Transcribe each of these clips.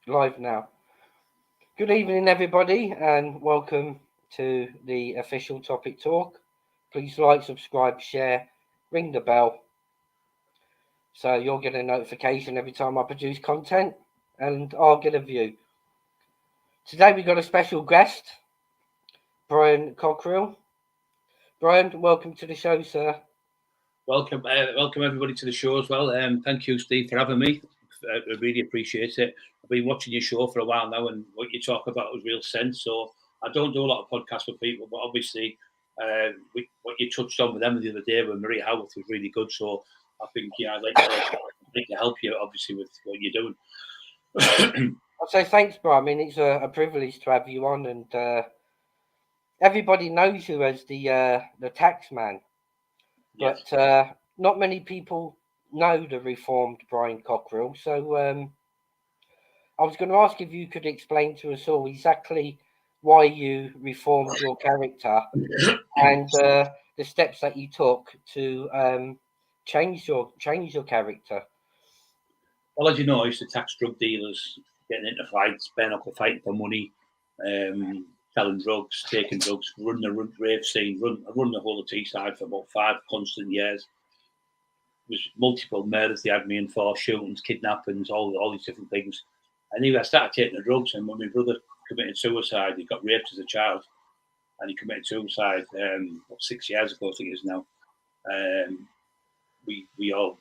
Live now. Good evening, everybody, and welcome to the official topic talk. Please like, subscribe, share, ring the bell so you'll get a notification every time I produce content and I'll get a view. Today we've got a special guest, Brian Cockerill. Brian, welcome to the show, sir. Welcome everybody to the show as well. Thank you, Steve, for having me. I really appreciate it. I've been watching your show for a while now, and what you talk about was real sense. So I don't do a lot of podcasts with people, but obviously, what you touched on with them the other day with Marie Howarth was really good. So I think I'd like to help you, obviously, with what you're doing. I'll say thanks, Brian. I mean, it's a privilege to have you on, and everybody knows you as the Taxman. Yes. But not many people know the reformed Brian Cockerill. So I was going to ask if you could explain to us all exactly why you reformed your character and the steps that you took to change your character. Well, as you know, I used to tax drug dealers, getting into fights, burning up the fight for money, selling drugs, taking drugs, running the rave scene, run the whole of Teesside for about 5 constant years. It was multiple murders they had me in for, shootings, kidnappings, all these different things. Anyway, I started taking the drugs, and when my brother committed suicide, he got raped as a child, and he committed suicide 6 years ago, I think it is now. We all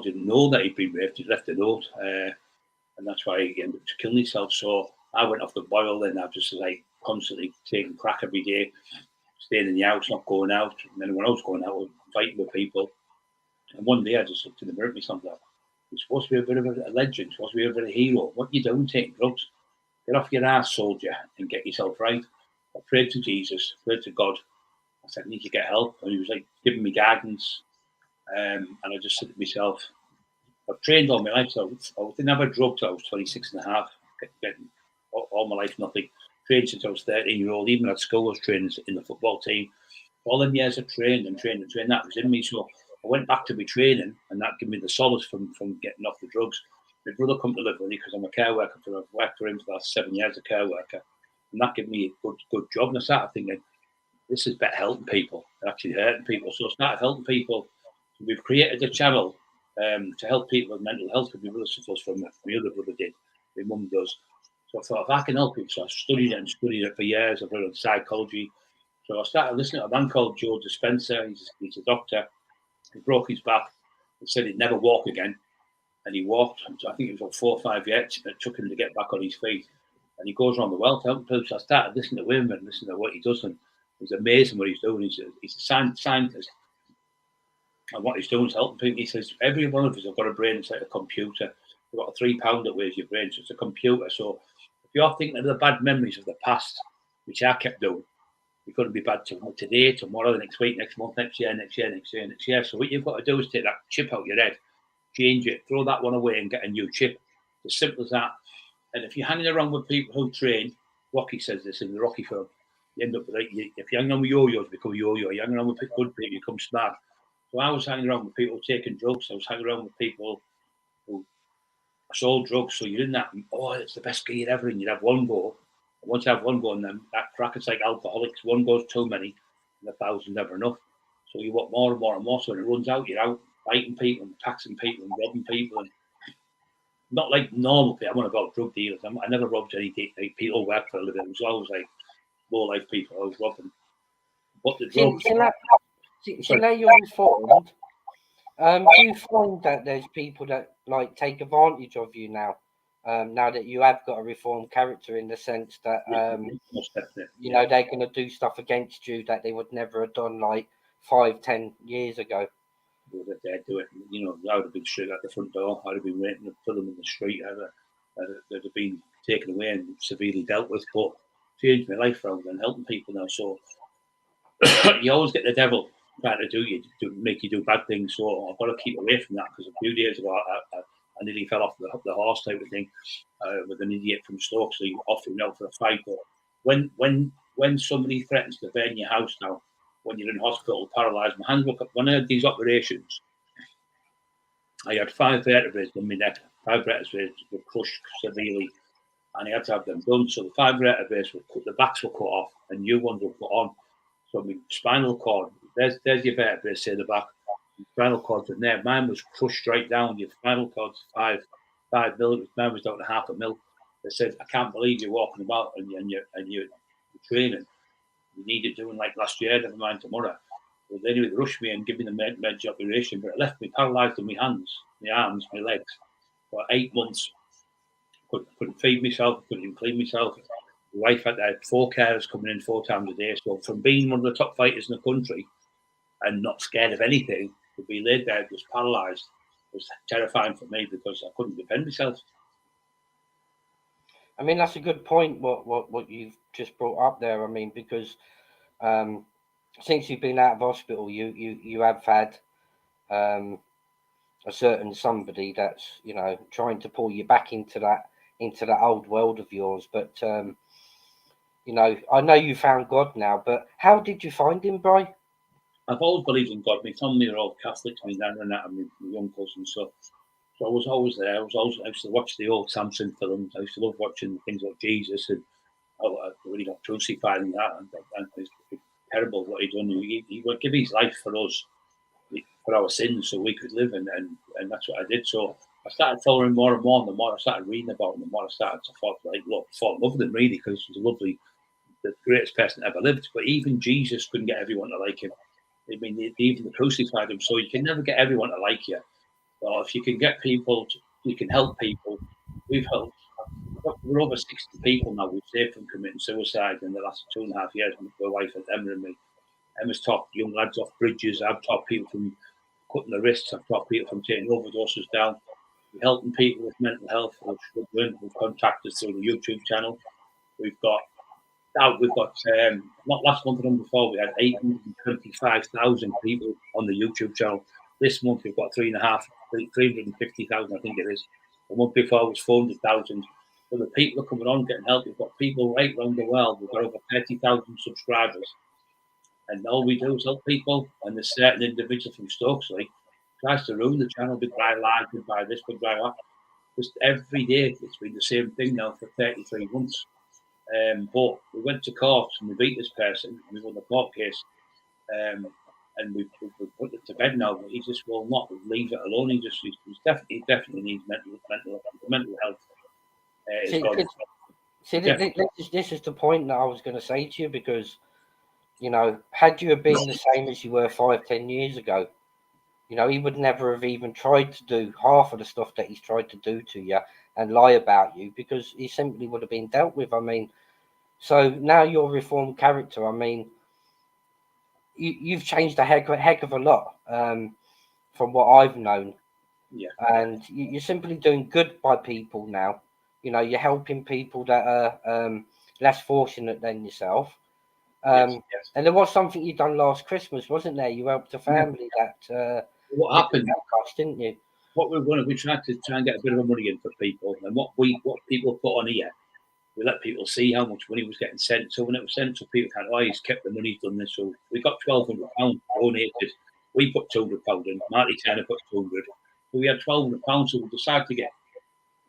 didn't know that he'd been raped. He left a note, and that's why he ended up killing himself. So I went off the boil, and I just like constantly taking crack every day, staying in the house, not going out. And then when I was going out, I was fighting with people. And one day I just looked in the mirror at myself like, you're supposed to be a bit of a legend, you're supposed to be a bit of a hero. What are you doing taking drugs? Get off your ass, soldier, and get yourself right. I prayed to Jesus, prayed to God. I said, I need to get help. And he was like giving me guidance. And I just said to myself, I've trained all my life, so I didn't have a drug till I was 26 and a half, getting all my life, nothing. Trained since I was 13-year-old, even at school I was training in the football team. All them years I trained, that was in me. So I went back to my training, and that gave me the solace from getting off the drugs. My brother come to live with me because I'm a care worker. I've worked for him for the last 7 years, a care worker. And that gave me a good job. And I started thinking, this is better helping people than actually hurting people. So I started helping people. We've created a channel to help people with mental health, because my brother suffers from it. My other brother did. My mum does. So I thought, if I can help people, so I studied it for years. I've learned psychology. So I started listening to a man called Joe Dispenza. He's a doctor. He broke his back. He said he'd never walk again. And he walked. So I think it was about 4 or 5 years. It took him to get back on his feet. And he goes around the world helping people. So I started listening to him and listening to what he does. And it's amazing what he's doing. He's a scientist. And what he's doing is helping people. He says, every one of us have got a brain inside a computer. You've got a 3 pound that weighs your brain. So it's a computer. So if you're thinking of the bad memories of the past, which I kept doing, you're going to be bad today, tomorrow, next week, next month, next year. So what you've got to do is take that chip out your head, change it, throw that one away and get a new chip. As simple as that. And if you're hanging around with people who train, Rocky says this in the Rocky film, you end up like, if you're hanging around with yo-yos, you become a yo-yo. You're hanging around with good people, you become smart. So I was hanging around with people taking drugs. I was hanging around with people who sold drugs. So you're in that, it's the best gear ever, and you'd have one go. And once you have one go, and then that crack, it's like alcoholics. One goes too many, and 1,000 never enough. So you want more and more and more. So when it runs out, you're out fighting people and taxing people and robbing people. And not like normal people. I'm on about drug dealers. I never robbed any people who work for a living. It was always like low-life people I was robbing. But the drugs... So now you're informed. Do you find that there's people that like take advantage of you now? Now that you have got a reformed character, in the sense that you know they're going to do stuff against you that they would never have done like 5-10 years ago. They'd do it. You know, I would have been straight at the front door. I'd have been waiting for them in the street. They'd have been taken away and severely dealt with. But changed my life around and helping people now. So you always get the devil trying to make you do bad things. So I've got to keep away from that, because a few days ago I nearly fell off the horse type of thing with an idiot from Stoke. So you offer him out for a fight. But when somebody threatens to burn your house now, when you're in hospital, paralysed, my hands look up. When I had these operations, I had 5 vertebrae in my neck. 5 vertebrae were crushed severely. and he had to have them done. So the 5 vertebrae were cut, the backs were cut off, and new ones were put on. So my spinal cord, there's your vertebrae, say the back. Spinal cord's in there. Mine was crushed right down. Your spinal cord's 5 mil. Mine was down to 0.5 mil. They said, I can't believe you're walking about and you're training. You need it doing like last year, never mind tomorrow. But anyway, they rushed me and gave me the major operation, but it left me paralysed in my hands, my arms, my legs for 8 months. Couldn't feed myself, couldn't even clean myself. My wife had 4 carers coming in 4 times a day. So from being one of the top fighters in the country and not scared of anything, to be laid there just paralysed was terrifying for me because I couldn't defend myself. I mean, that's a good point. What you've just brought up there. I mean, because since you've been out of hospital, you have had a certain somebody that's trying to pull you back into that old world of yours. But I know you found God now. But how did you find him, Bri? I've always believed in God. My family are all Catholics, my nan and that, and my uncles and stuff. So I was always there. I used to watch the old Samson films. I used to love watching things like Jesus, and I really got crucified in that. And it's terrible what he done. He would give his life for us, for our sins, so we could live, and that's what I did. So I started following more and more. And the more I started reading about him, the more I started to fall in love with him, really, because he was the greatest person ever lived. But even Jesus couldn't get everyone to like him. I mean, they even crucified him. So you can never get everyone to like you. But if you can get people, you can help people. We've helped. We're over 60 people now we've saved from committing suicide in the last 2.5 years. My wife, Emma, and me. Emma's taught young lads off bridges. I've taught people from cutting their wrists. I've taught people from taking overdoses down. We're helping people with mental health. We've contacted us through the YouTube channel. We've got not last month, the month before, we had 825,000 people on the YouTube channel. This month we've got 350,000, I think it is. The month before was 400,000. So the people are coming on getting help. We've got people right around the world. We've got over 30,000 subscribers. And all we do is help people. And there's certain individual from Stokesley tries to ruin the channel, goodbye live, goodbye this, goodbye that. Just every day it's been the same thing now for 33 months. But we went to court and we beat this person. We won the court case, and we put it to bed now. But he just will not leave it alone. He definitely needs mental health. This is the point that I was going to say to you, because had you have been the same as you were 5-10 years ago, he would never have even tried to do half of the stuff that he's tried to do to you and lie about you, because he simply would have been dealt with. I mean, so now you're a reformed character. I mean, you've changed a heck of a lot from what I've known. Yeah. And you're simply doing good by people now. You're helping people that are less fortunate than yourself. Yes. And there was something you done last Christmas, wasn't there? You helped a family that what happened, cost, didn't you? What we tried to try and get a bit of money in for people, and what people put on here, we let people see how much money was getting sent. So when it was sent to people, he's kept the money, he's done this. So we got £1,200 donated. We put £200 in. Marty Turner put 200. So we had £1,200. So we decided to get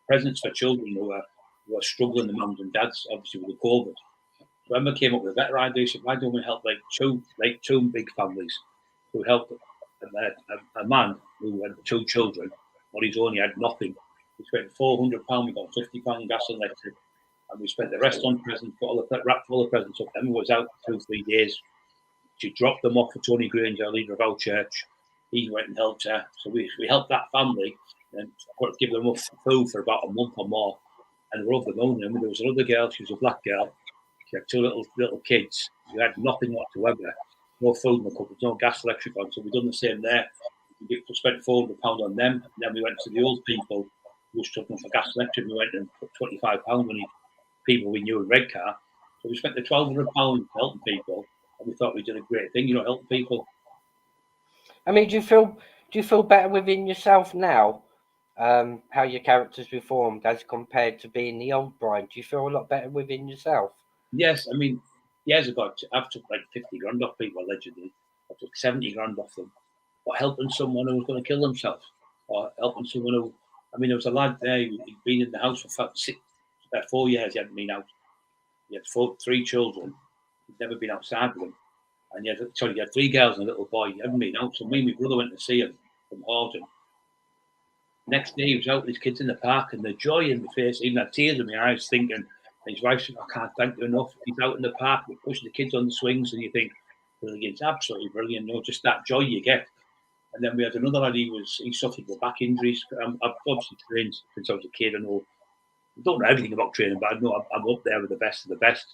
presents for children who were struggling, the mums and dads, obviously with the COVID. So Emma came up with a better idea. She said, why don't we help two big families who helped a man who had 2 children, but he's only had nothing. We spent £400. We got £50 gas and electric, and we spent the rest on presents. Wrapped all the presents up. Emma was out 2-3 days. She dropped them off for Tony Granger, leader of our church. He went and helped her. So we helped that family and give them food for about a month or more. And we're over the moon. And there was another girl. She was a black girl. She had 2 little kids who had nothing whatsoever. No food in the cupboard, no gas, electric on. So we've done the same there. We spent £400 on them. And then we went to the old people who were struggling for gas, electric. We went and put £25 on people we knew in Redcar. So we spent the £1,200 helping people. And we thought we did a great thing, helping people. I mean, do you feel better within yourself now? How your character's reformed as compared to being the old Brian? Do you feel a lot better within yourself? Yes, I mean, years ago, I've took like 50 grand off people allegedly. I took 70 grand off them. Or helping someone who was going to kill themselves. Or helping someone who, there was a lad there, he'd been in the house for 4 years he hadn't been out. He had 3 children. He'd never been outside with them. And he had 3 girls and a little boy. He hadn't been out. So me and my brother went to see him from Horton. Next day, he was out with his kids in the park, and the joy in my face, even had tears in my eyes, thinking, and his wife said, I can't thank you enough. He's out in the park, we're pushing the kids on the swings, and you think, brilliant, it's absolutely brilliant. You know, just that joy you get. And then we had another lad, he suffered with back injuries. I've obviously trained since I was a kid. I don't know everything about training, but I know I'm up there with the best of the best.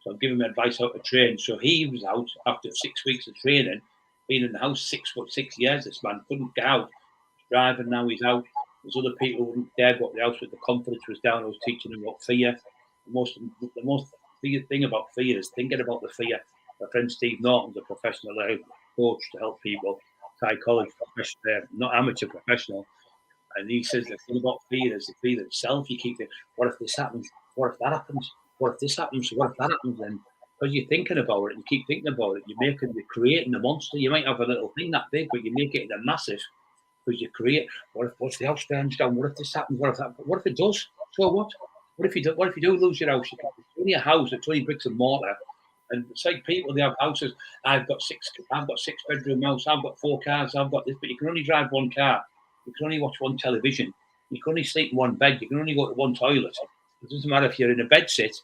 So I'm giving him advice how to train. So he was out after 6 weeks of training, being in the house 6 years. This man couldn't get out. He's driving now, he's out. There's other people who wouldn't dare go up the house with the confidence was down. I was teaching them about fear. The most thing about fear is thinking about the fear. My friend Steve Norton's a professional coach to help people, psychologist, not amateur, professional. And he says the thing about fear is the fear itself. You keep thinking, what if this happens? What if that happens? What if this happens? What if that happens? And because you're thinking about it, you keep thinking about it, you're creating a monster. You might have a little thing that big, but you make it into massive because you create. What if the house burns down? What if this happens? What if it does? So what? What if you do lose your house? It's only a house. It's only bricks and mortar. And it's like people, they have houses. I've got 6 bedroom house. I've got 4 cars. I've got this, but you can only drive 1 car. You can only watch 1 television. You can only sleep in 1 bed. You can only go to 1 toilet. It doesn't matter if you're in a bed sit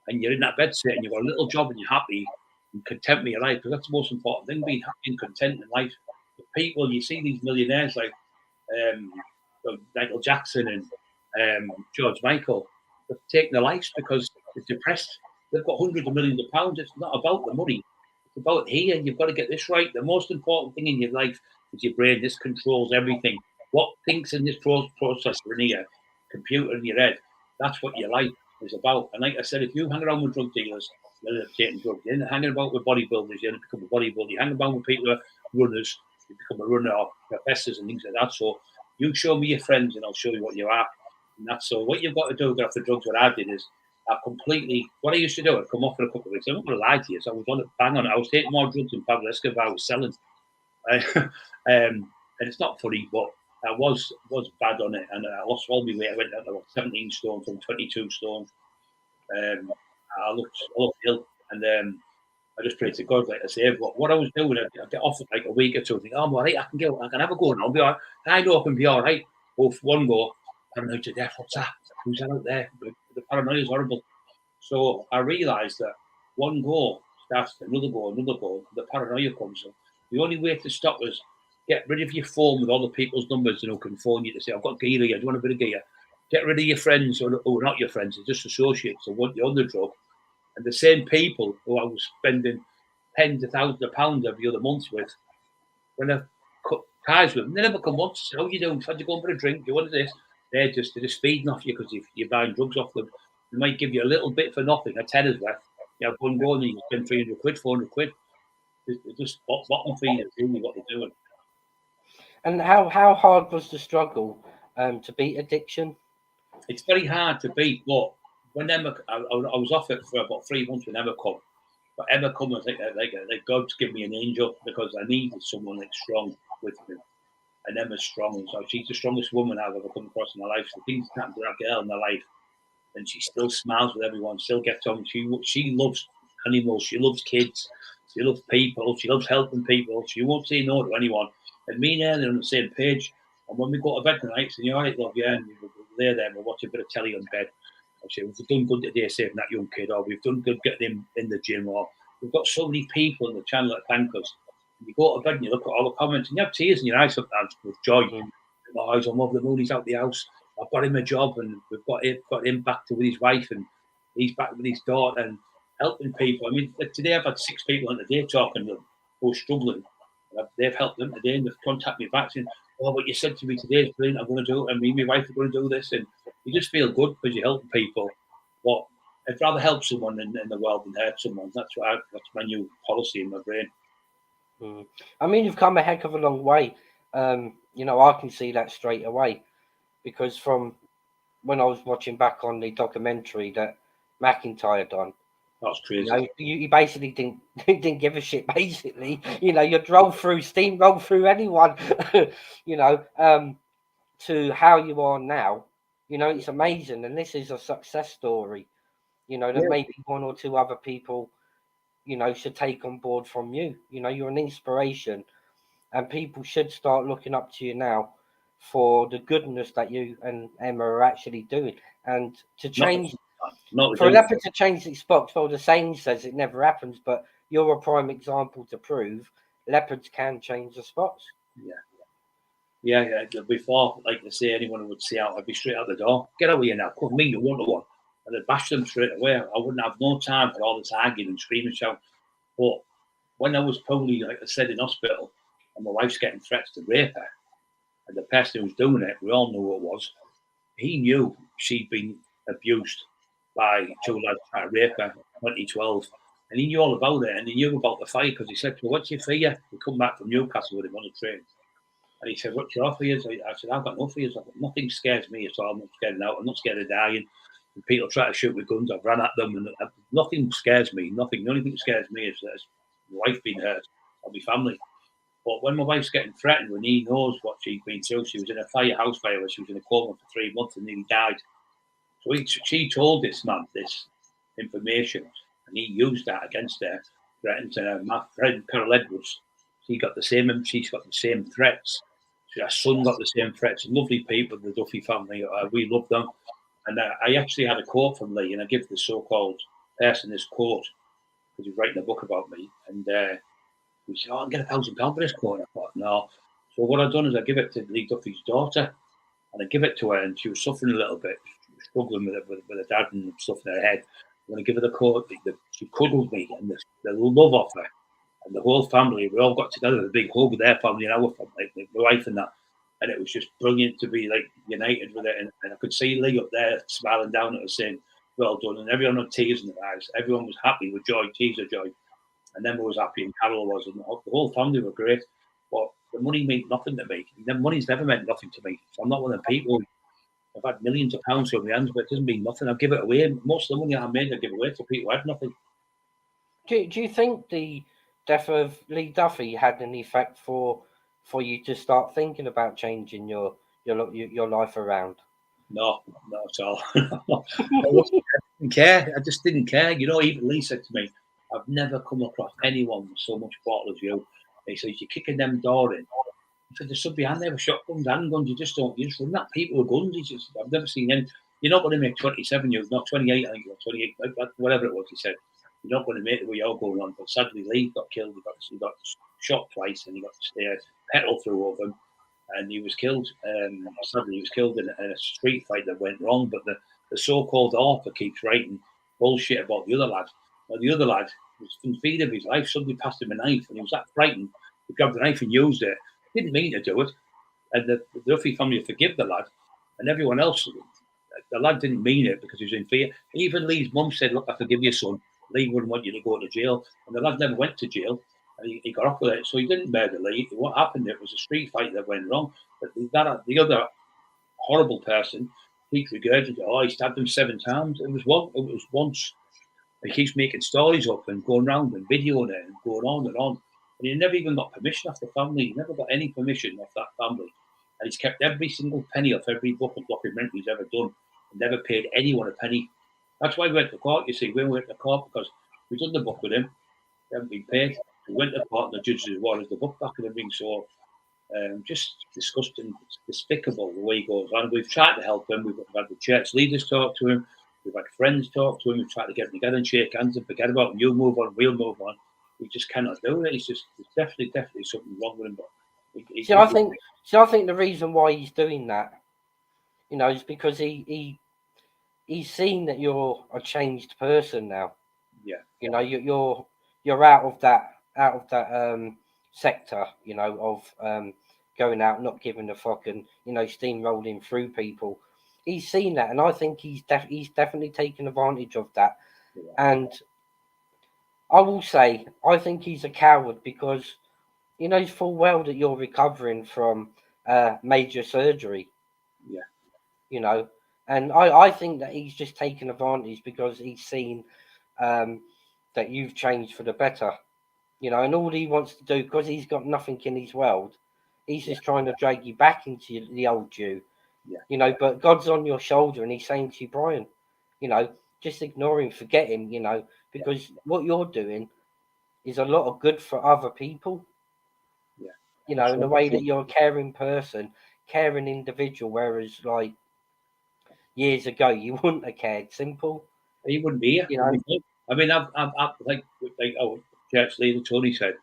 and you're in that bed sit and you've got a little job and you're happy and content with your life, because that's the most important thing, being happy and content in life. The people, you see these millionaires like Michael Jackson and George Michael, they've taken their lives because they're depressed. They've got hundreds of millions of pounds. It's not about the money. It's about here. You've got to get this right. The most important thing in your life is your brain. This controls everything. What thinks in this processor in here, computer in your head, that's what your life is about. And like I said, if you hang around with drug dealers, you end up taking drugs. You end up hanging about with bodybuilders, you end up becoming a bodybuilder. You hang about with people who are runners, you become a runner, or professors and things like that. So you show me your friends and I'll show you what you are. And that's so what you've got to do after drugs, what I did is what I used to do, I'd come off for a couple of weeks. I'm not going to lie to you. So I was on it, bang on it. I was taking more drugs than Pablo Escobar I was selling. And it's not funny, but I was bad on it, and I lost all my weight. I went down to 17 stone from 22 stone. I looked ill, and I just prayed to God, like I say. But what I was doing, I'd get off it like a week or two, and think, oh, I'm all right, I can have a go now, I'll be all right. I know I can be all right. Both one go, paranoid to death, what's that? Who's that out there? The paranoia is horrible. So I realised that one go starts another go, the paranoia comes up. The only way to stop us, get rid of your phone with all the people's numbers who can phone you to say, I've got gear here, do you want a bit of gear? Get rid of your friends who are not your friends, they're just associates who want you on the drug. And the same people who I was spending tens of thousands of pounds every other month with, when I cut ties with them, they never come once to say, how you doing? Had you go for a drink? Do you want this? They're just feeding off you because you're buying drugs off them. They might give you a little bit for nothing, a tenner's worth. You have one go and you spend 300 quid, 400 quid. They're just bottom feeders, really what they're doing. And how hard was the struggle to beat addiction? It's very hard to beat, but when Emma, I was off it for about 3 months when Emma come. But Emma come, I think like God's given me an angel because I needed someone like strong with me. And Emma's strong, so she's the strongest woman I've ever come across in my life. So things happen to that girl in her life, and she still smiles with everyone, still gets on. She loves animals, she loves kids, she loves people, she loves helping people. She won't say no to anyone. And me and her are on the same page. And when we go to bed tonight, saying, all right, love, yeah, and we'll lay there and we'll watch a bit of telly on bed. I say, we've done good today saving that young kid, or we've done good getting him in the gym, or we've got so many people in the channel that thank us. And you go to bed and you look at all the comments and you have tears in your eyes sometimes with joy. My eyes, I'm over the moon, he's out the house. I've got him a job and we've got him back to with his wife and he's back with his daughter and helping people. I mean, like today I've had 6 people on the day talking to them who are struggling. They've helped them today and they've contacted me back saying, oh, what you said to me today is brilliant. I'm going to do it. And me and my wife are going to do this. And you just feel good because you're helping people. But I'd rather help someone in the world than hurt someone. That's my new policy in my brain. I mean, you've come a heck of a long way. You know, I can see that straight away because from when I was watching back on the documentary that McIntyre done, that's crazy. You know, you basically didn't give a shit. Basically, you know, you'd roll through anyone. You know, to how you are now. You know, it's amazing, and this is a success story. You know, that Yeah. maybe one or two other people, you know, should take on board from you. You know, you're an inspiration, and people should start looking up to you now for the goodness that you and Emma are actually doing. And to Not, change, not for a without. leopard to change its spots, well, the saying says it never happens, but you're a prime example to prove leopards can change the spots. Yeah. Yeah, yeah. Before, like they say, anyone would see out, I'd be straight out the door. Get away now, come me, you want one. And I'd bash them straight away. I wouldn't have no time for all this arguing and screaming, shout. But when I was probably, like I said, in hospital, and my wife's getting threats to rape her, and the person who was doing it, we all knew who it was. He knew she'd been abused by two lads trying to rape her in 2012. And he knew all about it, and he knew about the fight because he said, well, what's your fear? We come back from Newcastle with him on the train. And he said, what's your fears? I said, I've got no fears. Nothing scares me at all. I'm not scared out. I'm not scared of dying. And people try to shoot with guns. I've run at them, and nothing scares me. Nothing. The only thing that scares me is my wife being hurt or my family. But when my wife's getting threatened, when he knows what she's been through, she was in a house fire where she was in a coma for 3 months and nearly died. So she told this man this information, and he used that against her, threatened her. My friend Carol Edwards, she's got the same threats. Her son got the same threats. Lovely people, the Duffy family. We love them. And I actually had a quote from Lee, and I give the so-called person this quote because he's writing a book about me. And we said, "Oh, I can get £1,000 for this quote." I thought, no. So what I've done is I give it to Lee Duffy's daughter, and I give it to her, and she was suffering a little bit, she was struggling with her dad and stuff in her head. When I give her the quote, she cuddled me, and the love of her, and the whole family, we all got together, a big hug with their family and our family, like my wife and that. And it was just brilliant to be like united with it. And I could see Lee up there smiling down at us saying, well done. And everyone had tears in their eyes. Everyone was happy with joy, tears of joy. And then we was happy, and Carol was, and the whole family were great. But the money meant nothing to me. The money's never meant nothing to me. So I'm not one of the people. I've had millions of pounds from my hands, but it doesn't mean nothing. I give it away. Most of the money I made, I give away to people who had nothing. Do you think the death of Lee Duffy had an effect for you to start thinking about changing your life around? No, not at all. I didn't care. I just didn't care. You know, even Lee said to me, I've never come across anyone with so much bottle as you. He says, you're kicking them door in. He said, there's some behind there with shotguns, handguns. You just run at people with guns. He says, I've never seen any. You're not going to make 27 years, not 28, I think, or 28, whatever it was, he said. You're not going to make it where you're going on. But sadly, Lee got killed. He got shot twice, and he got petrol through over him, and he was killed. Sadly, he was killed in a street fight that went wrong. But the so-called author keeps writing bullshit about the other lad. Now, the other lad was in fear of his life. Somebody passed him a knife, and he was that frightened. He grabbed the knife and used it. Didn't mean to do it. And the Duffy family forgive the lad, and everyone else. The lad didn't mean it because he was in fear. Even Lee's mum said, "Look, I forgive you, son. Lee wouldn't want you to go to jail." And the lad never went to jail, and he got off with it. So he didn't murder Lee. What happened? It was a street fight that went wrong. But the other horrible person, he regurgitated, "Oh, he stabbed him 7 times." It was one. It was once. He keeps making stories up and going around and videoing it and going on and on. And he never even got permission off the family. He never got any permission off that family. And he's kept every single penny off every book and documentary he's ever done and never paid anyone a penny. That's why we went to court, you see. We went to court because we've done the book with him. We haven't been paid. We went to court and the judges wanted the book back and everything. So just disgusting, despicable the way he goes on. We've tried to help him. We've had the church leaders talk to him. We've had friends talk to him. We've tried to get him together and shake hands and forget about him. You move on, we'll move on. We just cannot do it. There's definitely something wrong with him. But I think the reason why he's doing that, you know, is because he's seen that you're a changed person now. Yeah. You know, you're out of that sector, you know, of going out, not giving a fuck, and, you know, steamrolling through people. He's seen that, and I think he's definitely taken advantage of that. Yeah. And I will say, I think he's a coward because he knows full well that you're recovering from major surgery. Yeah. You know, and I think that he's just taken advantage because he's seen that you've changed for the better. You know, and all he wants to do, because he's got nothing in his world, he's just trying to drag you back into the old you Yeah. You know, but God's on your shoulder and he's saying to you, Brian, you know, just ignore him, forget him, you know, because what you're doing is a lot of good for other people. Yeah. You know, in the way that you're a caring person, caring individual, whereas like years ago you wouldn't have cared. Simple. He wouldn't be here. You know. I mean, I've like our church leader Tony said,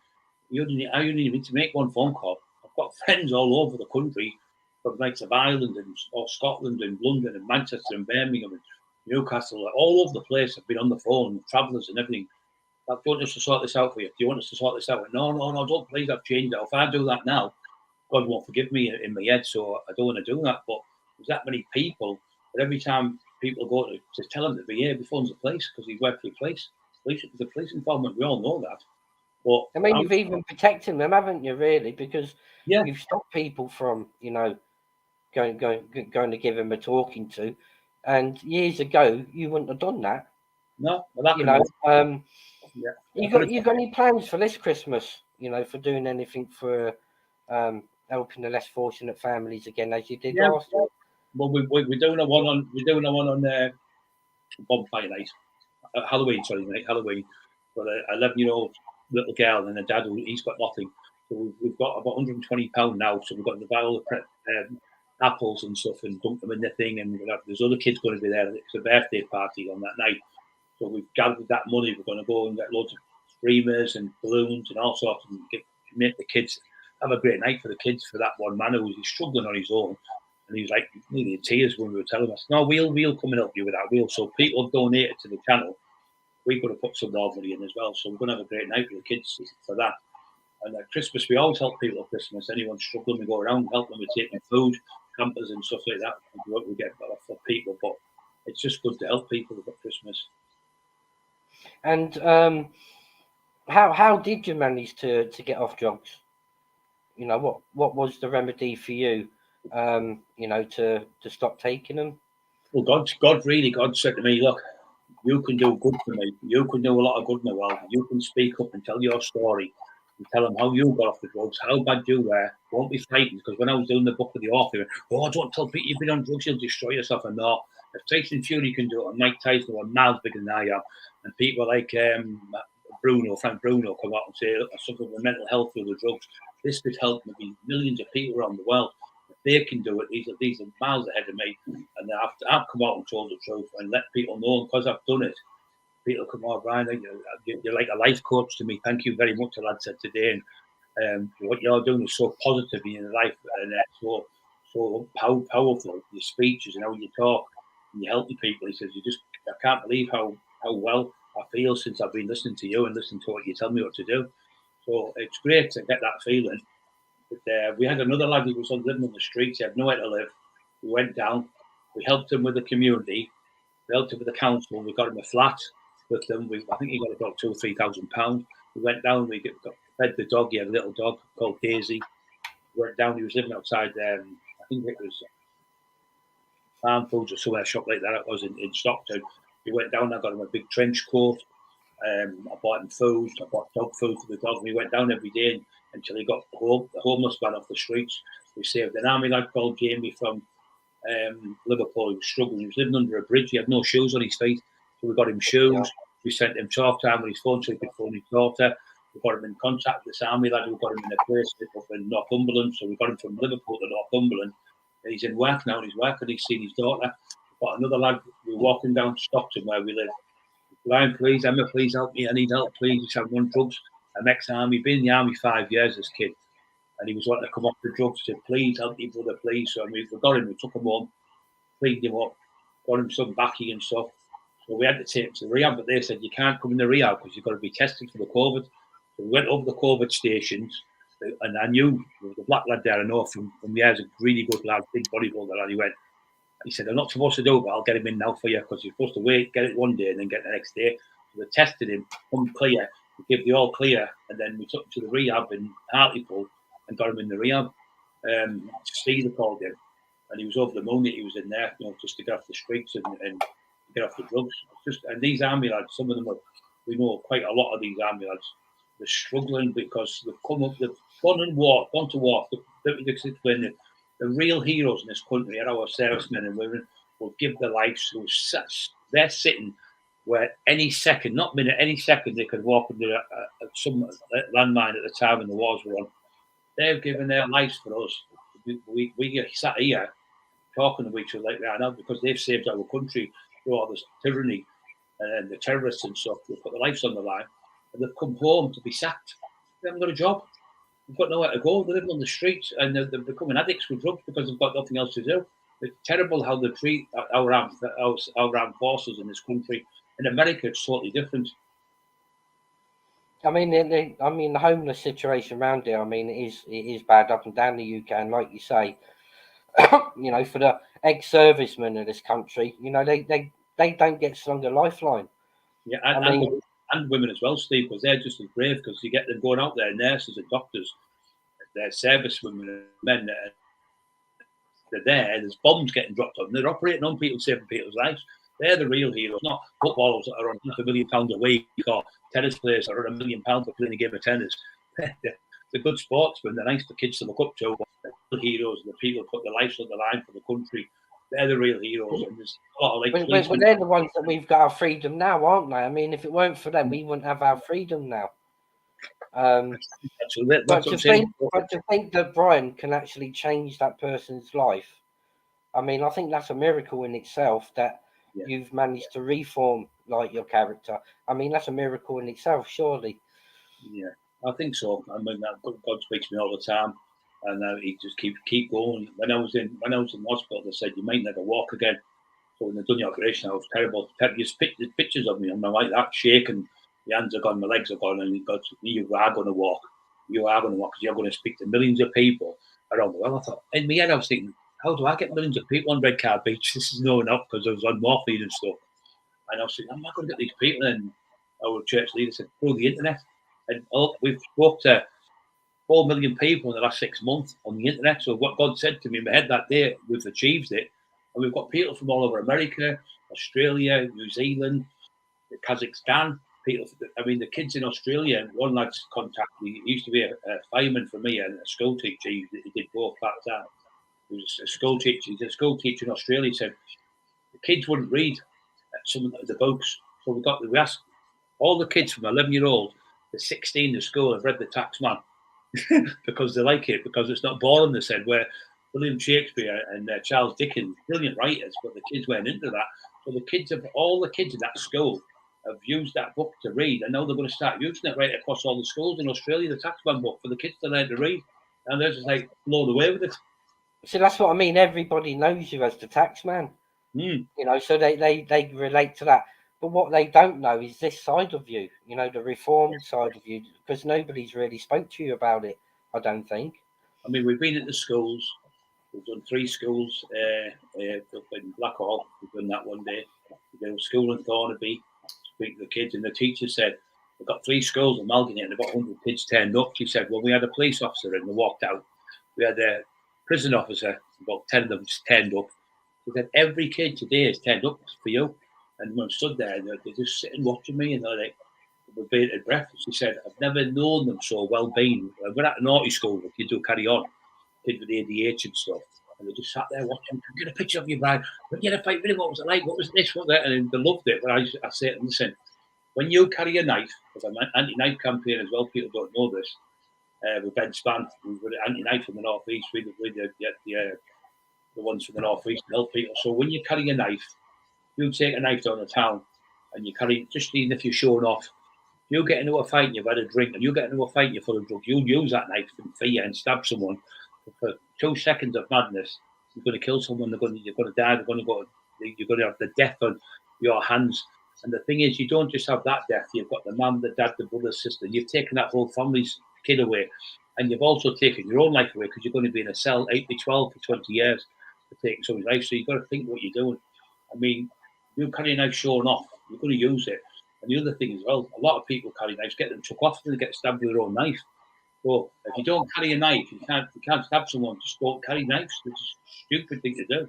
you only need to make one phone call. I've got friends all over the country, from likes of Ireland and or Scotland and London and Manchester and Birmingham and Newcastle, all over the place. I've been on the phone, travellers and everything. Do you want us to sort this out for you? Do you want us to sort this out? No, don't, please, I've changed it. If I do that now, God won't forgive me in my head, so I don't want to do that. But there's that many people, but every time people go to tell him to be here, he phones the police because he worked for the police. The police informant, we all know that. But I mean, you've even protected them, haven't you, really? Because yeah, you've stopped people from, you know, going to give him a talking to. And years ago, you wouldn't have done that. no, well, that You can know, yeah. you got any plans for this Christmas? You know, for doing anything for helping the less fortunate families again, as you did Yeah, last year? well, we're doing a one on bonfire night, Halloween, sorry, night, Halloween, for an 11-year-old little girl and a dad he's got nothing. So we've got about £120 now. So we've got the barrel of apples and stuff and dump them in the thing. And there's other kids going to be there. It's a birthday party on that night. So we've gathered that money. We're going to go and get loads of streamers and balloons and all sorts and make the kids have a great night for the kids for that one man who's struggling on his own. And he was like nearly in tears when we were telling us, no, we'll come and help you with that. So people have donated to the channel. We've got to put some more money in as well. So we're going to have a great night for the kids for that. And at Christmas, we always help people at Christmas. Anyone struggling, we go around, help them with taking food, campers and stuff like that. We get for people, but it's just good to help people at Christmas. And how did you manage to get off drugs? You know, what was the remedy for you? You know, to stop taking them. Well, God said to me, look, you can do good for me. You can do a lot of good in the world. You can speak up and tell your story and tell them how you got off the drugs, how bad you were. Won't be frightened, because when I was doing the book of the author, don't tell people you've been on drugs, you'll destroy yourself. And no, if Tyson Fury can do it, and Mike Tyson were miles bigger than I am, and people like Frank Bruno come out and say, I suffer with mental health through the drugs. This could help maybe millions of people around the world. If they can do it, these are miles ahead of me. And I've come out and told the truth and let people know, because I've done it. People come on, Brian, you're like a life coach to me. Thank you very much, the lad said today. And what you're doing is so positive in your life and so powerful. Your speeches and how you talk and you help the people. He says, I can't believe how well I feel since I've been listening to you and listening to what you tell me what to do. So it's great to get that feeling. But we had another lad who was living on the streets. He had nowhere to live. We went down. We helped him with the community. We helped him with the council. We got him a flat with them. I think he got about £2,000 or £3,000. We went down. We fed the dog. He had a little dog called Daisy. We went down. He was living outside. I think it was Farm Foods or somewhere, shop like that. It was in Stockton. We went down. I got him a big trench coat. I bought him food. I bought dog food for the dog. We went down every day until he got the homeless man off the streets. We saved an army lad called Jamie from Liverpool. He was struggling. He was living under a bridge. He had no shoes on his feet. So we got him shoes. Yeah. We sent him talk time on his phone so he could phone his daughter. We got him in contact with this army lad. We got him in a place up in Northumberland. So we got him from Liverpool to Northumberland. And he's in work now, and he's working. He's seen his daughter. We got another lad. We were walking down to Stockton where we live. Brian, please, Emma, please help me. I need help, please. He's having on drugs. I'm ex-army. Been in the army 5 years, this kid. And he was wanting to come off the drugs. Said, please help me, brother, please. So we got him. We took him home, cleaned him up, got him some baccy and stuff. So we had to take him to the rehab, but they said, you can't come in the rehab because you've got to be tested for the COVID. So we went over the COVID stations, and I knew there was a black lad there I know from years, a really good lad, big bodybuilder, and he said, I'm not supposed to do it, but I'll get him in now for you, because you're supposed to wait, get it one day and then get it the next day. So they tested him, come clear, we gave the all clear, and then we took him to the rehab in Hartlepool and got him in the rehab. Steve called him, and he was over the moon that he was in there, just to get off the streets and get off the drugs. And these army lads, some of them we know quite a lot of these army lads, they're struggling because they've gone to war. They explain it. The real heroes in this country are our servicemen and women who give their lives. They're sitting where any second, not minute, any second, they could walk into some landmine at the time when the wars were on. They've given their lives for us. We sat here talking to each other like that now because they've saved our country through all this tyranny and the terrorists and stuff. They've put their lives on the line and they've come home to be sacked. They haven't got a job. They've got nowhere to go. They're living on the streets and they're becoming addicts with drugs because they've got nothing else to do. It's terrible how they treat our armed forces in this country. In America, it's totally different. I mean, the homeless situation around here. I mean, it is bad up and down the UK, and like you say, you know, for the ex-servicemen of this country, you know, they don't get slung a lifeline. Yeah, and women as well, Steve, because they're just as brave because you get them going out there, nurses and doctors, they're servicewomen and men. They're there. There's bombs getting dropped on them. They're operating on people, saving people's lives. They're the real heroes, not footballers that are on £500,000 a week or tennis players that are on £1 million for playing a game of tennis. They're good sportsmen. They're nice for kids to look up to. The heroes, the people who put their lives on the line for the country. They're the real heroes. And there's a lot of but they're the ones that we've got our freedom now, aren't they? I mean, if it weren't for them, we wouldn't have our freedom now. But to think that Brian can actually change that person's life, I mean, I think that's a miracle in itself that you've managed to reform like your character. I mean, that's a miracle in itself, surely. Yeah, I think so. I mean, God speaks to me all the time, and he just keep going. When I was in hospital, they said you might never walk again. So when they done the operation, I was terrible. There's pictures of me, I'm like that, shaking. My hands are gone, my legs are gone, and God, you are going to walk. You are going to walk because you're going to speak to millions of people around the world. I thought, in my head, I was thinking, how do I get millions of people on Red Car Beach? This is no enough because I was on morphine and stuff. And I was thinking, I'm not going to get these people. And our church leader said, through the internet. And we've spoke to 4 million people in the last 6 months on the internet. So what God said to me in my head that day, we've achieved it. And we've got people from all over America, Australia, New Zealand, Kazakhstan. People, I mean, the kids in Australia, one lad's contacted me. He used to be a fireman for me and a school teacher. He did both part-time. He was a school teacher. He's a school teacher in Australia. He said the kids wouldn't read some of the books. So we asked all the kids from 11-year-old to 16 in school have read the Taxman because they like it, because it's not boring, they said, where William Shakespeare and Charles Dickens, brilliant writers, but the kids went into that. So all the kids in that school have used that book to read, and now they're going to start using it right across all the schools in Australia, the Taxman book, for the kids to learn to read. And they're just like blown away with it. So that's what I mean. Everybody knows you as the Taxman. You know, so they relate to that. But what they don't know is this side of you, you know, the reformed side of you, because nobody's really spoke to you about it, I don't think. I mean, we've been at the schools. We've done 3 schools up in Blackhall. We've done that one day. We did a school in Thornaby, speak to the kids, and the teacher said, we've got 3 schools in Malgany and about 100 kids turned up. She said, well, we had a police officer and they walked out. We had a prison officer, about 10 of them turned up. She said, every kid today has turned up for you. And when I stood there, they're just sitting watching me and they're like, with bated breath. She said, I've never known them so well being. We're at a naughty school, the kids will carry on, kids with ADHD and stuff. And they just sat there watching, get a picture of you, Brian. When you had a fight with him, what was it like? What was this? What was that? And they loved it. But I say to them, listen, when you carry a knife, because I'm an anti-knife campaign as well, people don't know this, with Ben Span, we've got an anti-knife from the North East, with the ones from the North East to help people. So when you carry a knife, you take a knife down the town and you carry, just even if you're showing off, you get into a fight and you've had a drink and you get into a fight and you're full of drugs, you'll use that knife in fear and stab someone for 2 seconds of madness. You're going to kill someone, you're going to die, you're going to have the death on your hands. And the thing is, you don't just have that death, you've got the mum, the dad, the brother, sister, you've taken that whole family's kid away. And you've also taken your own life away because you're going to be in a cell 8 to 12 for 20 years for taking someone's life. So you've got to think what you're doing. I mean, you carry a knife showing off, you're going to use it. And the other thing as well, a lot of people carry knives, get them took off and they get stabbed with their own knife. So if you don't carry a knife, you can't stab someone, just don't carry knives, which is a stupid thing to do.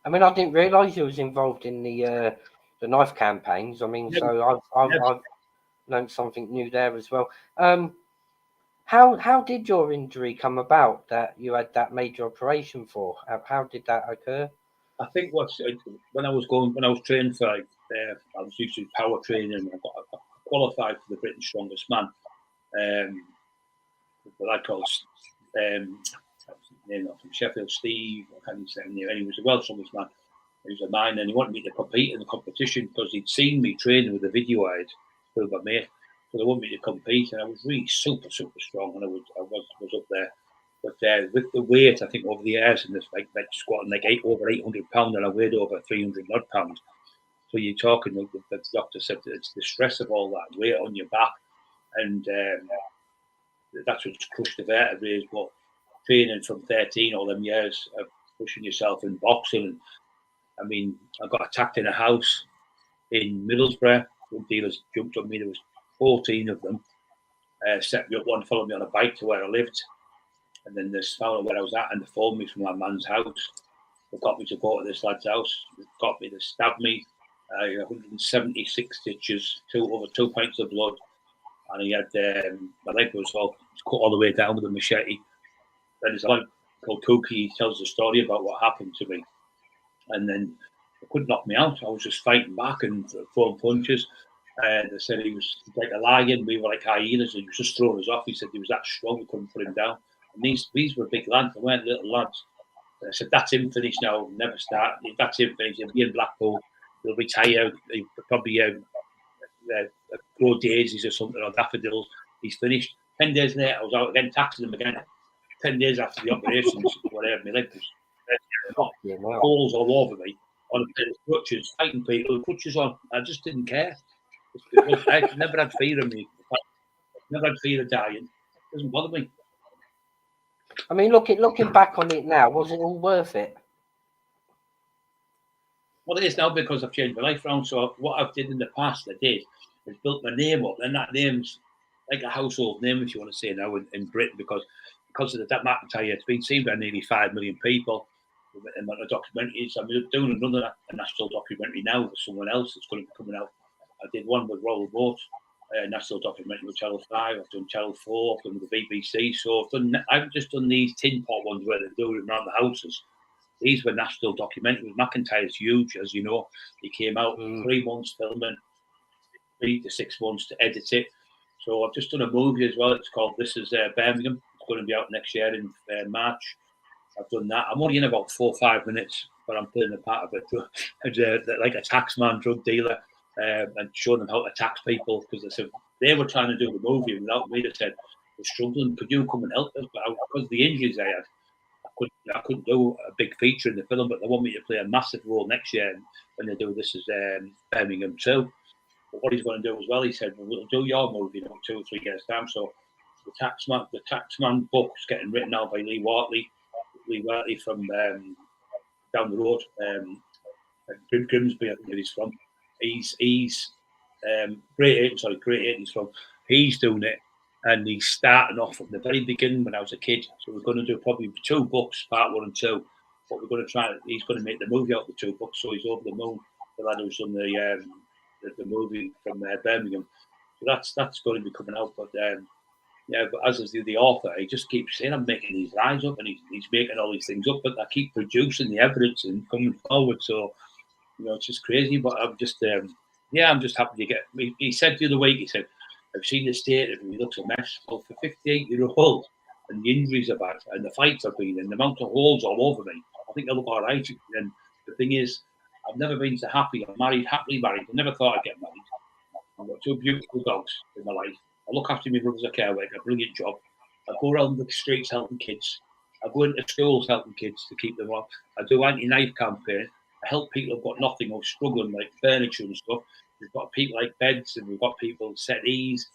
I mean, I didn't realise you was involved in the knife campaigns. I mean, so I've learned something new there as well. How did your injury come about that you had that major operation for? How did that occur? I think when I was training for I was used to power training. I qualified for the Britain's Strongest Man. What I call name from Sheffield, Steve. I can't even say his name. And he was the world's strongest man. He was a mine, and he wanted me to compete in the competition because he'd seen me training with the video I had with my mate. So they wanted me to compete, and I was really super strong, and I was up there. But with the weight, I think over the years, and this like squatting over 800 pounds, and I weighed over 300 odd pounds. So you're talking, the doctor said that it's the stress of all that weight on your back, and that's what's crushed the vertebrae. But training from 13 all them years of pushing yourself in boxing, I mean, I got attacked in a house in Middlesbrough. Drug dealers jumped on me. There was 14 of them. Set me up. One followed me on a bike to where I lived, and then this found where I was at, and they phoned me from my man's house. They got me to go to this lad's house. They got me to stab me. 176 stitches, over 2 pints of blood, and he had my leg was all cut all the way down with a machete. And there's a lad called Cookie. He tells the story about what happened to me, and then they couldn't knock me out. I was just fighting back and throwing punches. They said he was like a lion. We were like hyenas, and he was just throwing us off. He said he was that strong, we couldn't put him down. And these were big lads. They weren't little lads. And I said, that's him finished now. Never start. That's him finished. He'll be in Blackpool. He'll retire. He'll probably grow daisies or something, or daffodils. He's finished. 10 days later, I was out again, taxing him again. 10 days after the operations, whatever, my leg was holes all over me on a pair of crutches, fighting people with crutches on. I just didn't care. I never had fear of me. Never had fear of dying. It doesn't bother me. I mean, looking back on it now, was it all worth it? Well, it is now because I've changed my life around. So what I've did in the past, is built my name up, and that name's like a household name, if you want to say now, in Britain, because of that McIntyre. It's been seen by nearly 5 million people. In my documentaries, I'm doing another national documentary now with someone else that's going to be coming out. I did one with Royal Boat, a national documentary with Channel 5. I've done Channel 4, I've done with the BBC. So I've just done these tin pot ones where they're doing around the houses. These were national documentaries. McIntyre's huge, as you know. He came out 3 months filming, 3 to 6 months to edit it. So I've just done a movie as well. It's called This Is Birmingham. It's going to be out next year in March. I've done that. I'm only in about 4 or 5 minutes, but I'm playing a part of it, like a taxman, drug dealer, and showing them how to tax people, because they were trying to do the movie without me. They said, we're struggling. Could you come and help us? But because of the injuries I had, I couldn't do a big feature in the film, but they want me to play a massive role next year when they do This Is Birmingham 2. But what he's going to do as well, he said, well, we'll do your movie in 2 or 3 years' time. So the Taxman book's getting written out by Lee Wortley from down the road, Grimsby, I think he's from. He's Great Ayton he's from. He's doing it, and he's starting off from the very beginning when I was a kid. So we're going to do probably 2 books, part 1 and 2. But we're going to he's going to make the movie out of the 2 books, so he's over the moon. The lad who's done the movie from Birmingham. So that's going to be coming out. But yeah, but as is the author, he just keeps saying, I'm making these lies up, and he's making all these things up, but I keep producing the evidence and coming forward. So, it's just crazy. But I'm just, I'm just happy to get. He said the other week, he said, I've seen the state of him. He looks a mess. Well, for 58-year-old, and the injuries I've had, and the fights I've been in, the amount of holes all over me, I think I look all right. And the thing is, I've never been so happy. I'm happily married. I never thought I'd get married. I've got 2 beautiful dogs in my life. I look after my brothers, a care worker, a brilliant job. I go around the streets helping kids. I go into schools helping kids to keep them up. I do anti-knife campaign. I help people who've got nothing or struggling, like furniture and stuff. We've got people like beds, and we've got people settees,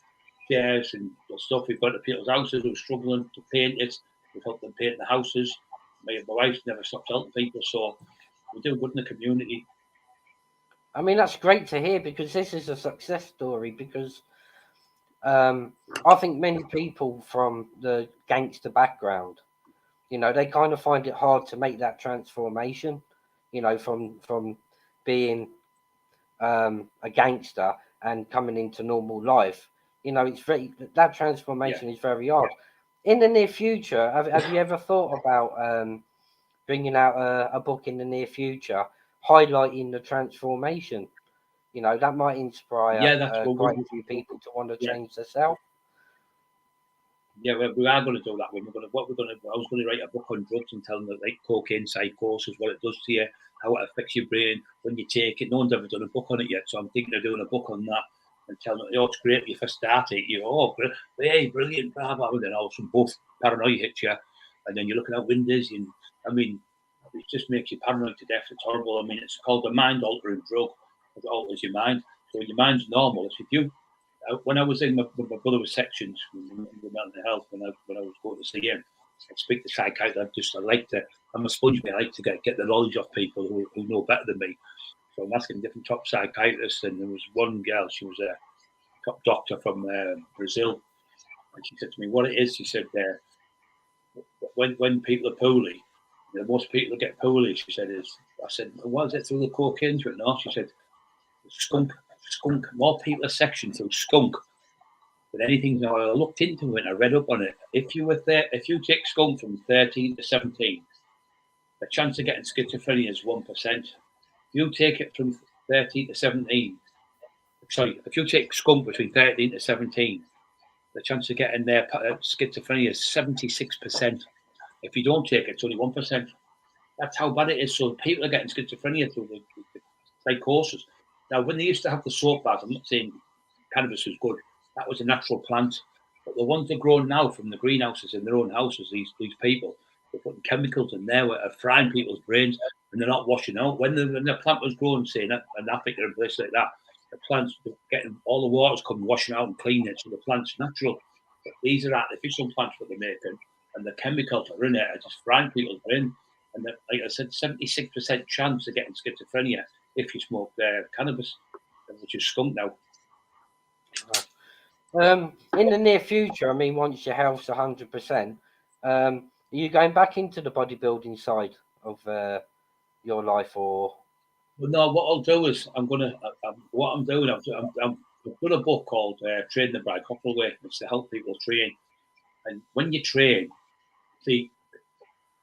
chairs and stuff. We've got the people's houses who are struggling to paint it. We've helped them paint the houses. My wife never stops helping people, so we do good in the community. I mean, that's great to hear, because this is a success story, because I think many people from the gangster background, they kind of find it hard to make that transformation, from being a gangster and coming into normal life. You know, it's that transformation is very hard. In the near future, have you ever thought about bringing out a book in the near future highlighting the transformation? You know, that might inspire that's what quite a few people to want to change themselves. Yeah, we are going to do that. I was going to write a book on drugs and tell them that, like, cocaine psychosis, what it does to you, how it affects your brain when you take it. No one's ever done a book on it yet, so I'm thinking of doing a book on that and telling them, it's great when you first start it. Hey, brilliant, blah, blah, and then all of a sudden both paranoia hits you, and then you're looking out windows, and it just makes you paranoid to death. It's horrible. I mean, it's called a mind-altering drug. It alters your mind. So when your mind's normal, if you when I was in my brother was sections with mental health, when I was going to see him, I'd speak to psychiatrists. I'm a sponge, I like to get the knowledge of people who know better than me. So I'm asking different top psychiatrists, and there was one girl, she was a top doctor from Brazil, and she said to me, what it is, she said, when people are poorly, most people that get poorly, she said, I said, what is it through the cocaine? She went, no, she said, skunk, more people are sectioned through skunk. But anything now, I looked into it, I read up on it. If you take skunk from 13 to 17, the chance of getting schizophrenia is 1%. If you take it from 13 to 17, if you take skunk between 13 to 17, the chance of getting their schizophrenia is 76%. If you don't take it, it's only 1%. That's how bad it is. So people are getting schizophrenia through the psychosis. Now, when they used to have the soap baths, I'm not saying cannabis was good. That was a natural plant. But the ones that are grown now from the greenhouses in their own houses, these people, they're putting chemicals in there that are frying people's brains, and they're not washing out. When the plant was grown, say, in Africa and places like that, the plants were getting all the water's coming, washing out and cleaning it, so the plant's natural. But these are artificial plants that they're making, and the chemicals that are in it are just frying people's brain. And like I said, 76% chance of getting schizophrenia if you smoke cannabis, which is skunk now. In the near future, I mean, once your health's 100%, are you going back into the bodybuilding side of your life, or? Well, no, what I'll do is I've done a book called Train the Bride Cockerill Way. It's to help people train. And when you train, see,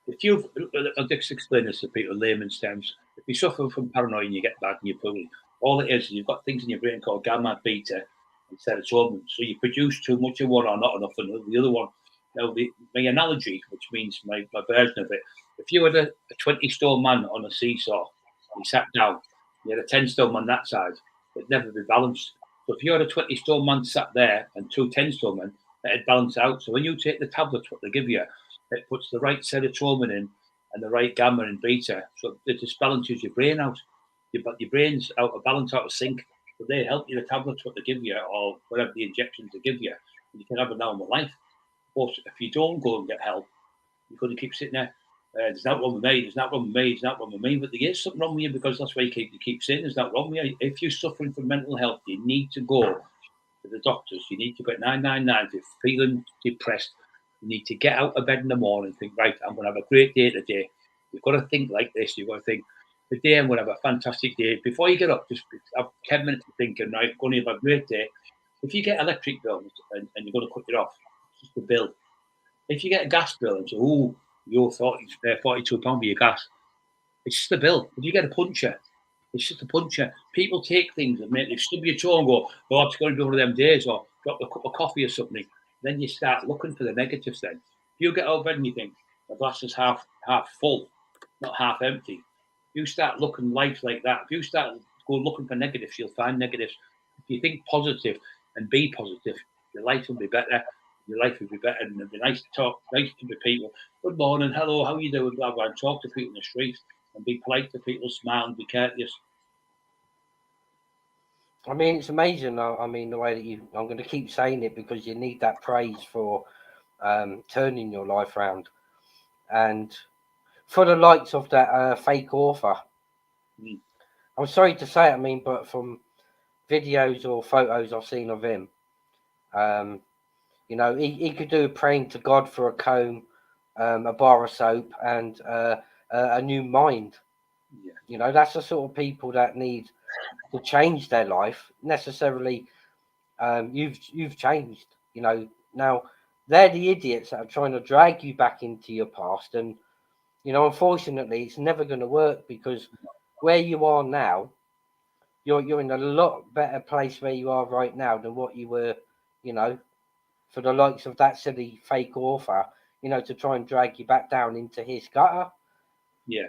I'll just explain this to people in layman's terms. If you suffer from paranoia and you get bad and you're poorly, all it is you've got things in your brain called gamma, beta, and serotonin. So you produce too much of one or not enough of the other one. Now, my analogy, which means my version of it, if you had a 20-stone man on a seesaw, he sat down, you had a 10-stone man that side, it'd never be balanced. So if you had a 20-stone man sat there and two 10-stone men, it'd balance out. So when you take the tablets, what they give you, it puts the right serotonin in and the right gamma and beta. So it just balances your brain out. Your brain's out of balance, out of sync. So they help you, the tablets, what they give you, or whatever the injections they give you, and you can have a normal life. But if you don't go and get help, you're going to keep sitting there. There's not wrong with me, there's not wrong with me, there's not wrong with me. But there is something wrong with you, because that's why you keep saying there's not wrong with you. If you're suffering from mental health, you need to go to the doctors. You need to get 999 if you're feeling depressed. You need to get out of bed in the morning and think, right, I'm going to have a great day today. You've got to think like this. You've got to think, today I'm going to have a fantastic day. Before you get up, just have 10 minutes of thinking, right, I'm going to have a great day. If you get electric bills and you're going to cut it off, it's just a bill. If you get a gas bill and say, oh, you're £42 for your gas, it's just a bill. If you get a puncher, it's just a puncher. People take things and they stub your toe and go, oh, it's going to be one of them days, or drop a cup of coffee or something. Then you start looking for the negatives then. If you get out of bed and you think, the glass is half full, not half empty, you start looking life like that. If you start going looking for negatives, you'll find negatives. If you think positive and be positive, your life will be better. Your life will be better, and it'll be nice to talk, nice to be people. Good morning, hello, how you doing? Blah, blah, and talk to people in the street and be polite to people, smile and be courteous. I mean, it's amazing. I mean, the way that I'm going to keep saying it because you need that praise for turning your life around. And for the likes of that fake author, I'm sorry to say it, I mean, but from videos or photos I've seen of him, you know, he could do praying to God for a comb, a bar of soap, and a new mind. Yeah. You know, that's the sort of people that need to change their life. Necessarily, you've changed. You know, now they're the idiots that are trying to drag you back into your past, and you know, unfortunately, it's never going to work because where you are now, you're in a lot better place where you are right now than what you were, you know, for the likes of that silly fake author, you know, to try and drag you back down into his gutter. Yeah,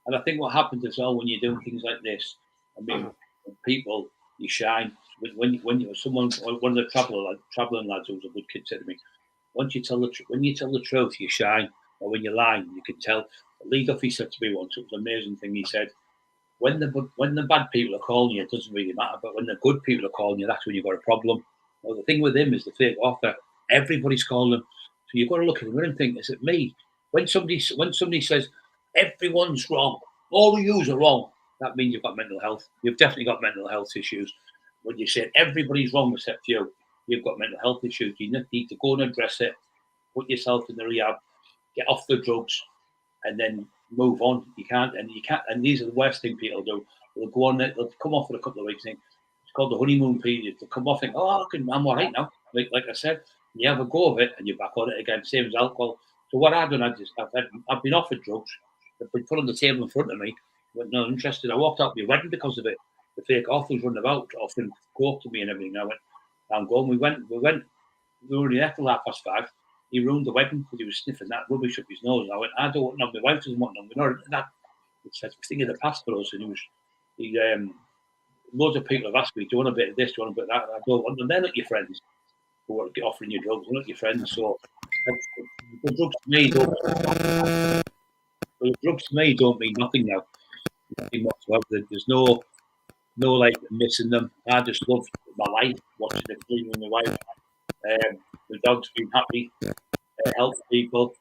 and I think what happens as well when you're doing things like this, I mean, people, you shine. When you someone, one of the traveling lads who was a good kid said to me, once you tell when you tell the truth, you shine, or when you're lying, you can tell. Lee Duffy said to me once, it was an amazing thing. He said, when the bad people are calling you, it doesn't really matter, but when the good people are calling you, that's when you've got a problem. Well, the thing with him is the fake author. Everybody's calling him, so you've got to look at him and think, is it me? When somebody says everyone's wrong, all of yous are wrong, that means you've got mental health. You've definitely got mental health issues. When you say everybody's wrong except you, you've got mental health issues. You need to go and address it, put yourself in the rehab, get off the drugs, and then move on. You can't, and these are the worst thing people do. They'll go on, they'll come off for a couple of weeks, think it's called the honeymoon period. They'll come off, think, oh, I'm all right now. Like I said, you have a go of it, and you're back on it again. Same as alcohol. So what I've done, I've been offered drugs. They've been put on the table in front of me. But no interested. I walked out of my wedding because of it. The fake authors running about, offering coke to me and everything. I went, I'm going. We were only there till 5:30. He ruined the wedding because he was sniffing that rubbish up his nose. And I went, I don't know, my wife doesn't want them. We're not that. It's a thing of the past for us. And loads of people have asked me, do you want a bit of this, do you want a bit of that? And I don't want them. They're not your friends who are offering you drugs. They're not your friends. So the drugs to me don't mean nothing now. Nothing whatsoever. There's no like missing them. I just love my life, watching the film with my wife. The dog's been happy, help people.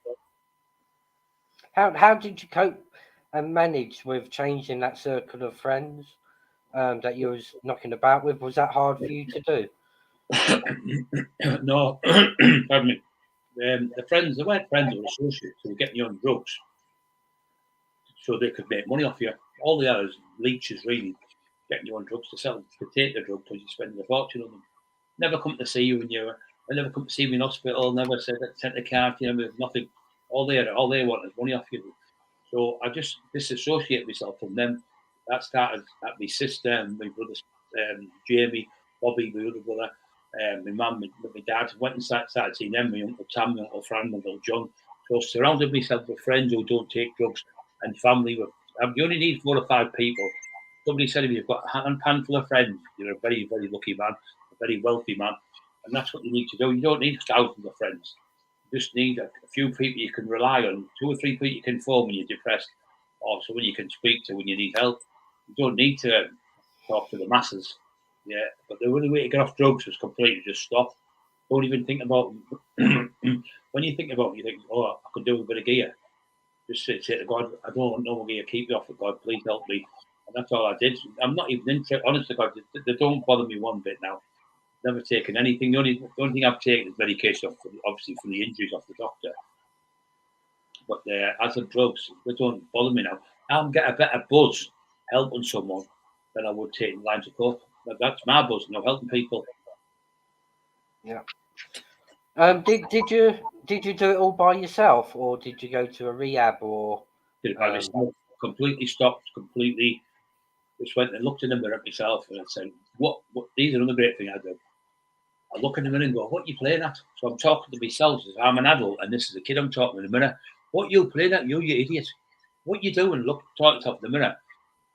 How did you cope and manage with changing that circle of friends that you was knocking about with? Was that hard for you to do? No, pardon me. They weren't friends or associates who were getting you on drugs so they could make money off you. All the others, leeches really, getting you on drugs to sell, to take the drug because you're spending a fortune on them. Never come to see you when you were, they never come to see me in hospital, never said that sent a card, nothing. All they want is money off you. So I just disassociate myself from them. That started at my sister and my brothers, Jamie, Bobby, my other brother, my mum, my dad. Went and started seeing them, my Uncle Tam, my Uncle Fran, my Uncle John. So I surrounded myself with friends who don't take drugs and family. You only need 4 or 5 people. Somebody said if you've got a handful of friends, you're a very, very lucky man, a very wealthy man. And that's what you need to do. You don't need thousands of friends. You just need a few people you can rely on, 2 or 3 people you can phone when you're depressed, or someone you can speak to when you need help. You don't need to talk to the masses. Yeah, but the only way to get off drugs is completely just stop. Don't even think about when you think about it, you think, oh, I could do a bit of gear. Just say to God, I don't want no more gear, keep me off it, God, please help me. And that's all I did. I'm not even interested, honestly, God, they don't bother me one bit now. Never taken anything. The only thing I've taken is medication, obviously from the injuries off the doctor. But as of drugs, they don't bother me now. I'll get a better buzz helping someone than I would taking lines of coke. But that's my buzz, helping people. Yeah. Did you do it all by yourself, or did you go to a rehab, or? Did it by myself. Completely stopped. Completely just went and looked in the mirror at myself and I said, "What? These are another great thing I do." I look in the mirror and go, "What are you playing at?" So I'm talking to myself as I'm an adult and this is a kid I'm talking in the mirror. "What are you playing at? You idiot! What you doing? Look, talk yourself in the mirror.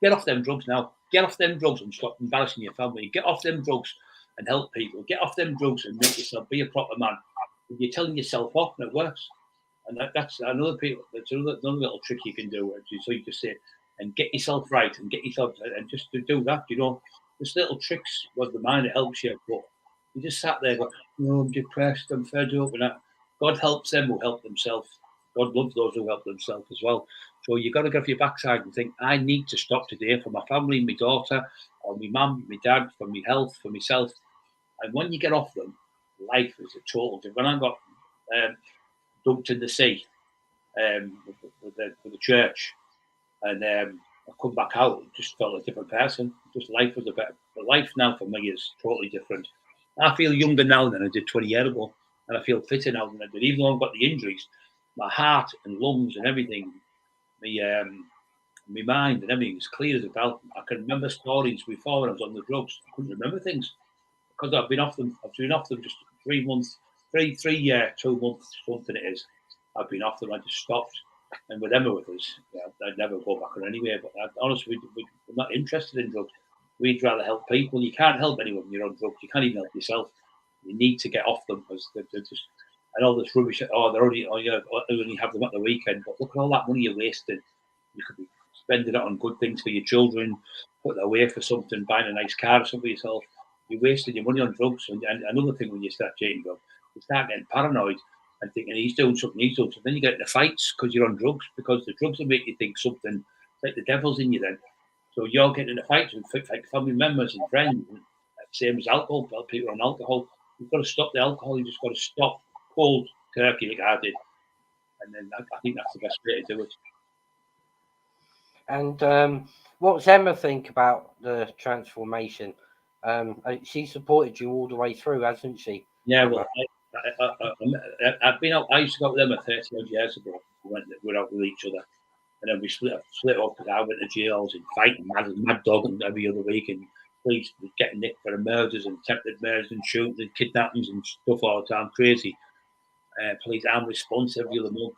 Get off them drugs now. Get off them drugs and stop embarrassing your family. Get off them drugs and help people. Get off them drugs and make yourself be a proper man." You're telling yourself off and it works. And that's another little trick you can do. So you just say, and get yourself right and get yourself, and just to do that, just little tricks with the mind, it helps you. But you just sat there, go, "No, I'm depressed, I'm fed up," and that. God helps them who help themselves. God loves those who help themselves as well. So you got to go for your backside and think, I need to stop today for my family, my daughter, or my mum, my dad, for my health, for myself. And when you get off them, life is a total different. When I got dumped in the sea with the church, and I come back out, just felt a different person. Just life was a better. But life now for me is totally different. I feel younger now than I did 20 years ago, and I feel fitter now than I did. Even though I've got the injuries, my heart and lungs and everything, my mind and everything is clear as a bell. I can remember stories before when I was on the drugs. I couldn't remember things because I've been off them. I've been off them just 3 months, 2 months, something it is. I've been off them. I just stopped. And with Emma with us, I'd never go back on anywhere. But honestly, we're not interested in drugs. We'd rather help people. You can't help anyone when you're on drugs. You can't even help yourself. You need to get off them because they're just. And all this rubbish. Oh, they're only. Oh, yeah, only have them at the weekend. But look at all that money you're wasting. You could be spending it on good things for your children, putting away for something, buying a nice car or something for yourself. You're wasting your money on drugs. And another thing when you start taking drugs, you start getting paranoid and thinking he's doing something, he's doing something. Then you get into fights because you're on drugs, because the drugs will make you think something, it's like the devil's in you then. So you're getting into fights with like family members and friends, same as alcohol, people on alcohol. You've got to stop the alcohol, you just got to stop cold turkey like I did. And then I think that's the best way to do it. And what's Emma think about the transformation? She supported you all the way through, hasn't she? Yeah, well, I've been out. I used to go with them 30 odd years ago. We went out with each other, and then we split up because I went to jails and fighting mad dog every other week, and police were getting nicked for murders and attempted murders and shooting and kidnappings and stuff all the time. Crazy. Police armed response every other month.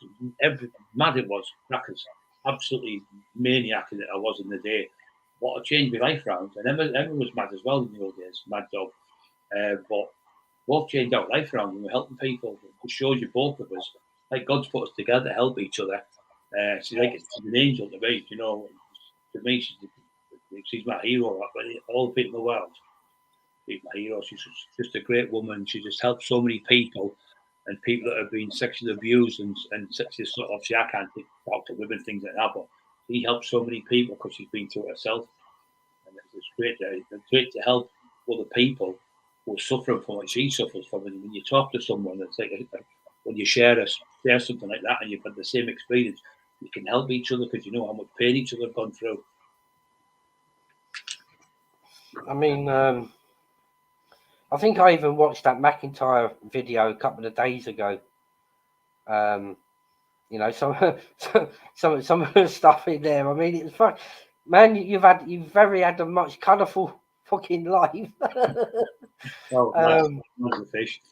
Mad it was, crackers. Absolutely maniac that I was in the day. What a changed my life round. And Emma was mad as well in the old days, mad dog. But both changed our life around and we're helping people. It shows you both of us, like God's put us together to help each other. She's an angel to me, To me, she's my hero. All the people in the world, she's my hero. She's just a great woman. She just helps so many people and people that have been sexually abused and sexually sort of. Obviously, I can't talk to women, things like that, but she helps so many people because she's been through it herself. And it's great to help other people who are suffering from what she suffers from. And when you talk to someone, it's like when you share something like that and you've had the same experience, you can help each other because you know how much pain each other have gone through. I mean, I think I even watched that McIntyre video a couple of days ago. Some of the stuff in there. I mean, it's fun, man. You've had a much colourful fucking life. Well, mad as a fish.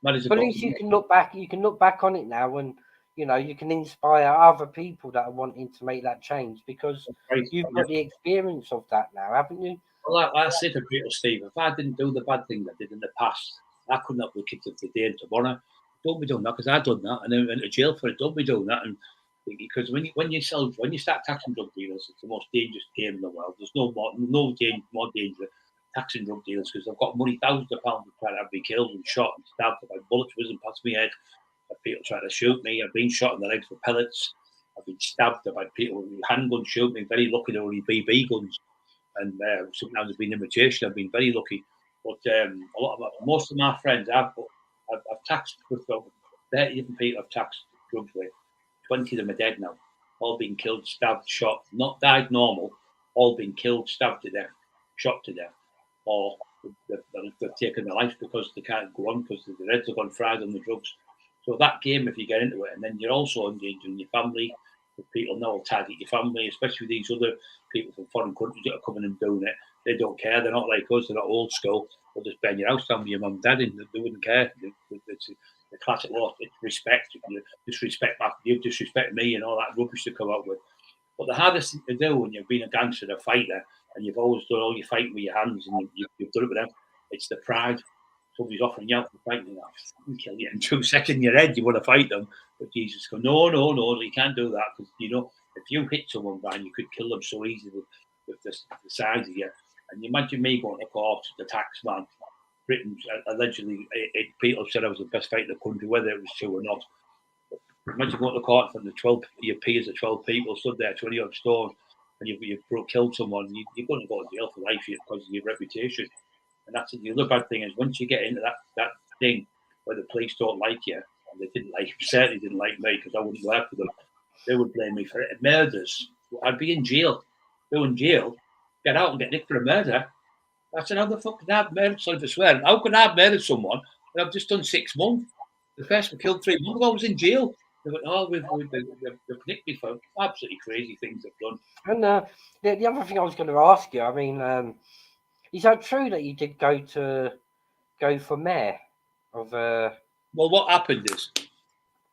But at least you can look back. You can look back on it now, and you can inspire other people that are wanting to make that change because you've got the experience of that now, haven't you? Well, I say to people, Steve, if I didn't do the bad things I did in the past, I couldn't help the kids of today and tomorrow. Don't be doing that because I've done that and then went to jail for it. Don't be doing that. And because when you start taxing drug dealers, it's the most dangerous game in the world. There's no more dangerous taxing drug dealers because they've got money, thousands of pounds trying to have me killed and shot and stabbed by bullets whizzing past my head. I've people trying to shoot me. I've been shot in the legs with pellets. I've been stabbed by people with handguns shoot me. Very lucky they're only BB guns. And sometimes it's been imitation. I've been very lucky, but most of my friends I've taxed with 30 different people. I've taxed drugs with. 20 of them are dead now. All been killed, stabbed, shot, not died normal. All been killed, stabbed to death, shot to death, or they've taken their life because they can't go on because the heads have gone fried on the drugs. So that game, if you get into it, and then you're also endangering your family. People now will target your family, especially with these other people from foreign countries that are coming and doing it. They don't care. They're not like us. They're not old school. They'll just burn your house down with your mum and dad in. They wouldn't care. It's the classic law. It's respect. You disrespect me and all that rubbish to come out with. But the hardest thing to do when you've been a gangster, a fighter, and you've always done all your fighting with your hands and you've done it with them, it's the pride. Somebody's offering you out for fighting. I'll kill you in 2 seconds in your head. You want to fight them. But Jesus goes, no, you can't do that because, if you hit someone, Brian, you could kill them so easily with the size of you. And you imagine me going to court, the Taxman, Britain, allegedly, people said I was the best fighter in the country, whether it was true or not. But imagine going to court from the 12, your peers of 12 people stood there, 20 odd stone, and you've killed someone, you're going to go to jail for life because of your reputation. And that's the other bad thing is once you get into that thing where the police don't like you, and they certainly didn't like me because I wouldn't work for them. They would blame me for it. Murders. I'd be in jail. Go in jail, get out and get nicked for a murder. I said, how the fuck can I have murdered, sorry for swearing, how can I have murdered someone and I've just done 6 months? The person killed 3 months ago was in jail. They went, oh, they've nicked me for absolutely crazy things they've done. And the other thing I was going to ask you, I mean, is that true that you did go for mayor of? Well, what happened is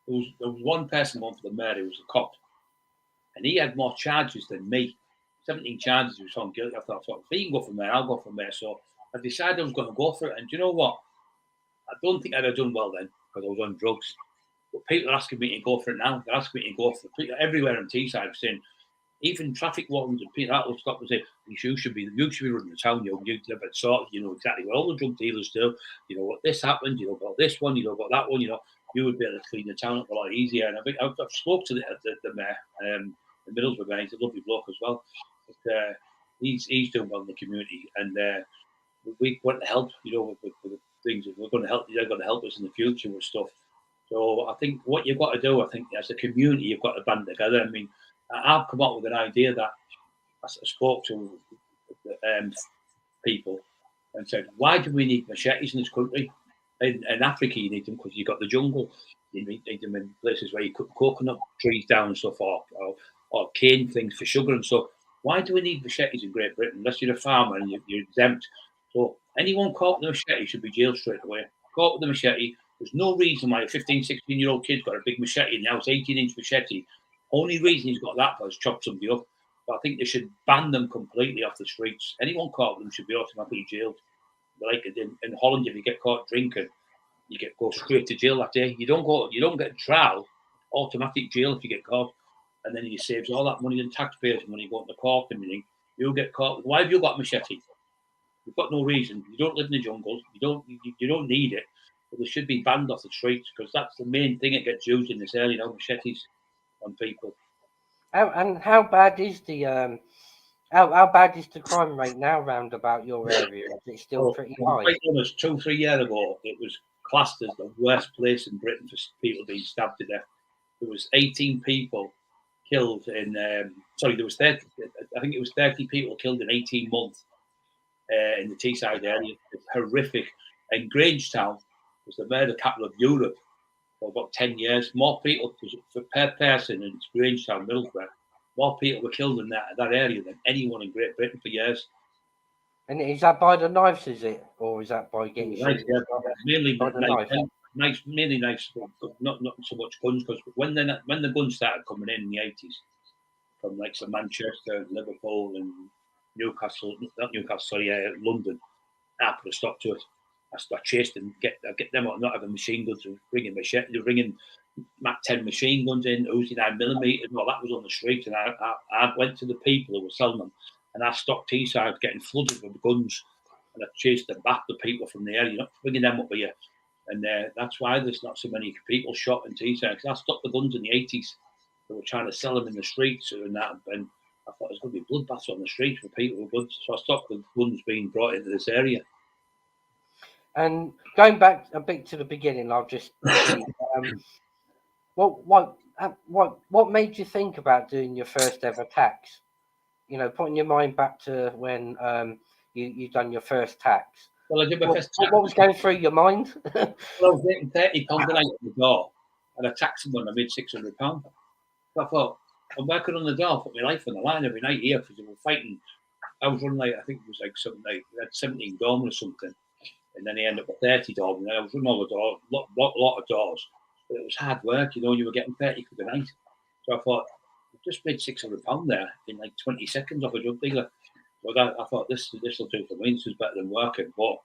there was one person who won for the mayor who was a cop, and he had more charges than me. 17 charges he was found guilty. I thought, if he can go for mayor, I'll go for mayor. So I decided I was going to go for it. And do you know what? I don't think I'd have done well then because I was on drugs. But people are asking me to go for it now. They're asking me to go for it. People everywhere on Teesside saying, even traffic wardens and people that will stop and say, you should be running the town. You live at sort. You know exactly what all the drug dealers do. You know what this happened. You know about this one. You know about that one. You know you would be able to clean the town up a lot easier. And I think I've spoke to the mayor, the Middlesbrough mayor. He's a lovely bloke as well. But, he's doing well in the community, and we want to help. You know, with the things we're going to help. They're going to help us in the future with stuff. So I think what you've got to do, I think as a community, you've got to band together. I mean, I've come up with an idea that I spoke to people and said, why do we need machetes in this country? In Africa, you need them because you've got the jungle. You need them in places where you cut coconut trees down and stuff, or cane things for sugar and stuff. Why do we need machetes in Great Britain? Unless you're a farmer and you're exempt. So anyone caught with a machete should be jailed straight away. Caught with a machete, there's no reason why a 15, 16-year-old kid's got a big machete in the house, 18-inch machete. Only reason he's got that for is chop somebody up. But I think they should ban them completely off the streets. Anyone caught with them should be automatically jailed. Like in Holland, if you get caught drinking, you go straight to jail that day. You don't get a trial, automatic jail if you get caught, and then you saves all that money and taxpayers' money going to court and everything. You'll get caught. Why have you got a machete? You've got no reason. You don't live in the jungle. You don't need it. But they should be banned off the streets because that's the main thing that gets used in this area. Machetes on people. How bad is the how bad is the crime rate now round about your area? Is it still pretty high? Quite honest, 2-3 years ago, it was classed as the worst place in Britain for people being stabbed to death. There was 18 people killed in. There was 30. I think it was 30 people killed in 18 months in the Teesside area. It's horrific. And Grangetown was the murder capital of Europe for about 10 years. More people per person in Grangetown, Middlesbrough. More people were killed in that area than anyone in Great Britain for years. And is that by the knives, is it? Or is that by getting shot? Yeah. Mainly by the knife. Mainly knives, not so much guns, because when the guns started coming in the 80s, from like Manchester, Liverpool and Newcastle, London, I put a stop to it. I chased them, get them out, not having machine guns, bringing Mac 10 machine guns in, Uzi 9mm, and all that was on the street. And I went to the people who were selling them, and I stopped Teesside getting flooded with guns, and I chased them back, the people from the area, not bringing them up here. And that's why there's not so many people shot in Teesside, because I stopped the guns in the 80s. They were trying to sell them in the streets and that, and I thought there's going to be bloodbaths on the streets for people with guns, so I stopped the guns being brought into this area. And going back a bit to the beginning, I'll just what made you think about doing your first ever tax? You know, putting your mind back to when you done your first tax. Well, I did my first tax. What was going through your mind? Well, I was getting £30 a night at the door, and a taxman, I made £600. So I thought, I'm working on the door, put my life on the line every night here because they were fighting. I was running I think it was like something like, we had 17 doormen or something. And then he ended up with 30 doormen. And I was running all the doors, lot of doors. But it was hard work, you were getting 30 quid a night. So I thought, I just made £600 there in like 20 seconds off a drug dealer. So I thought, this will do for me. This is better than working. But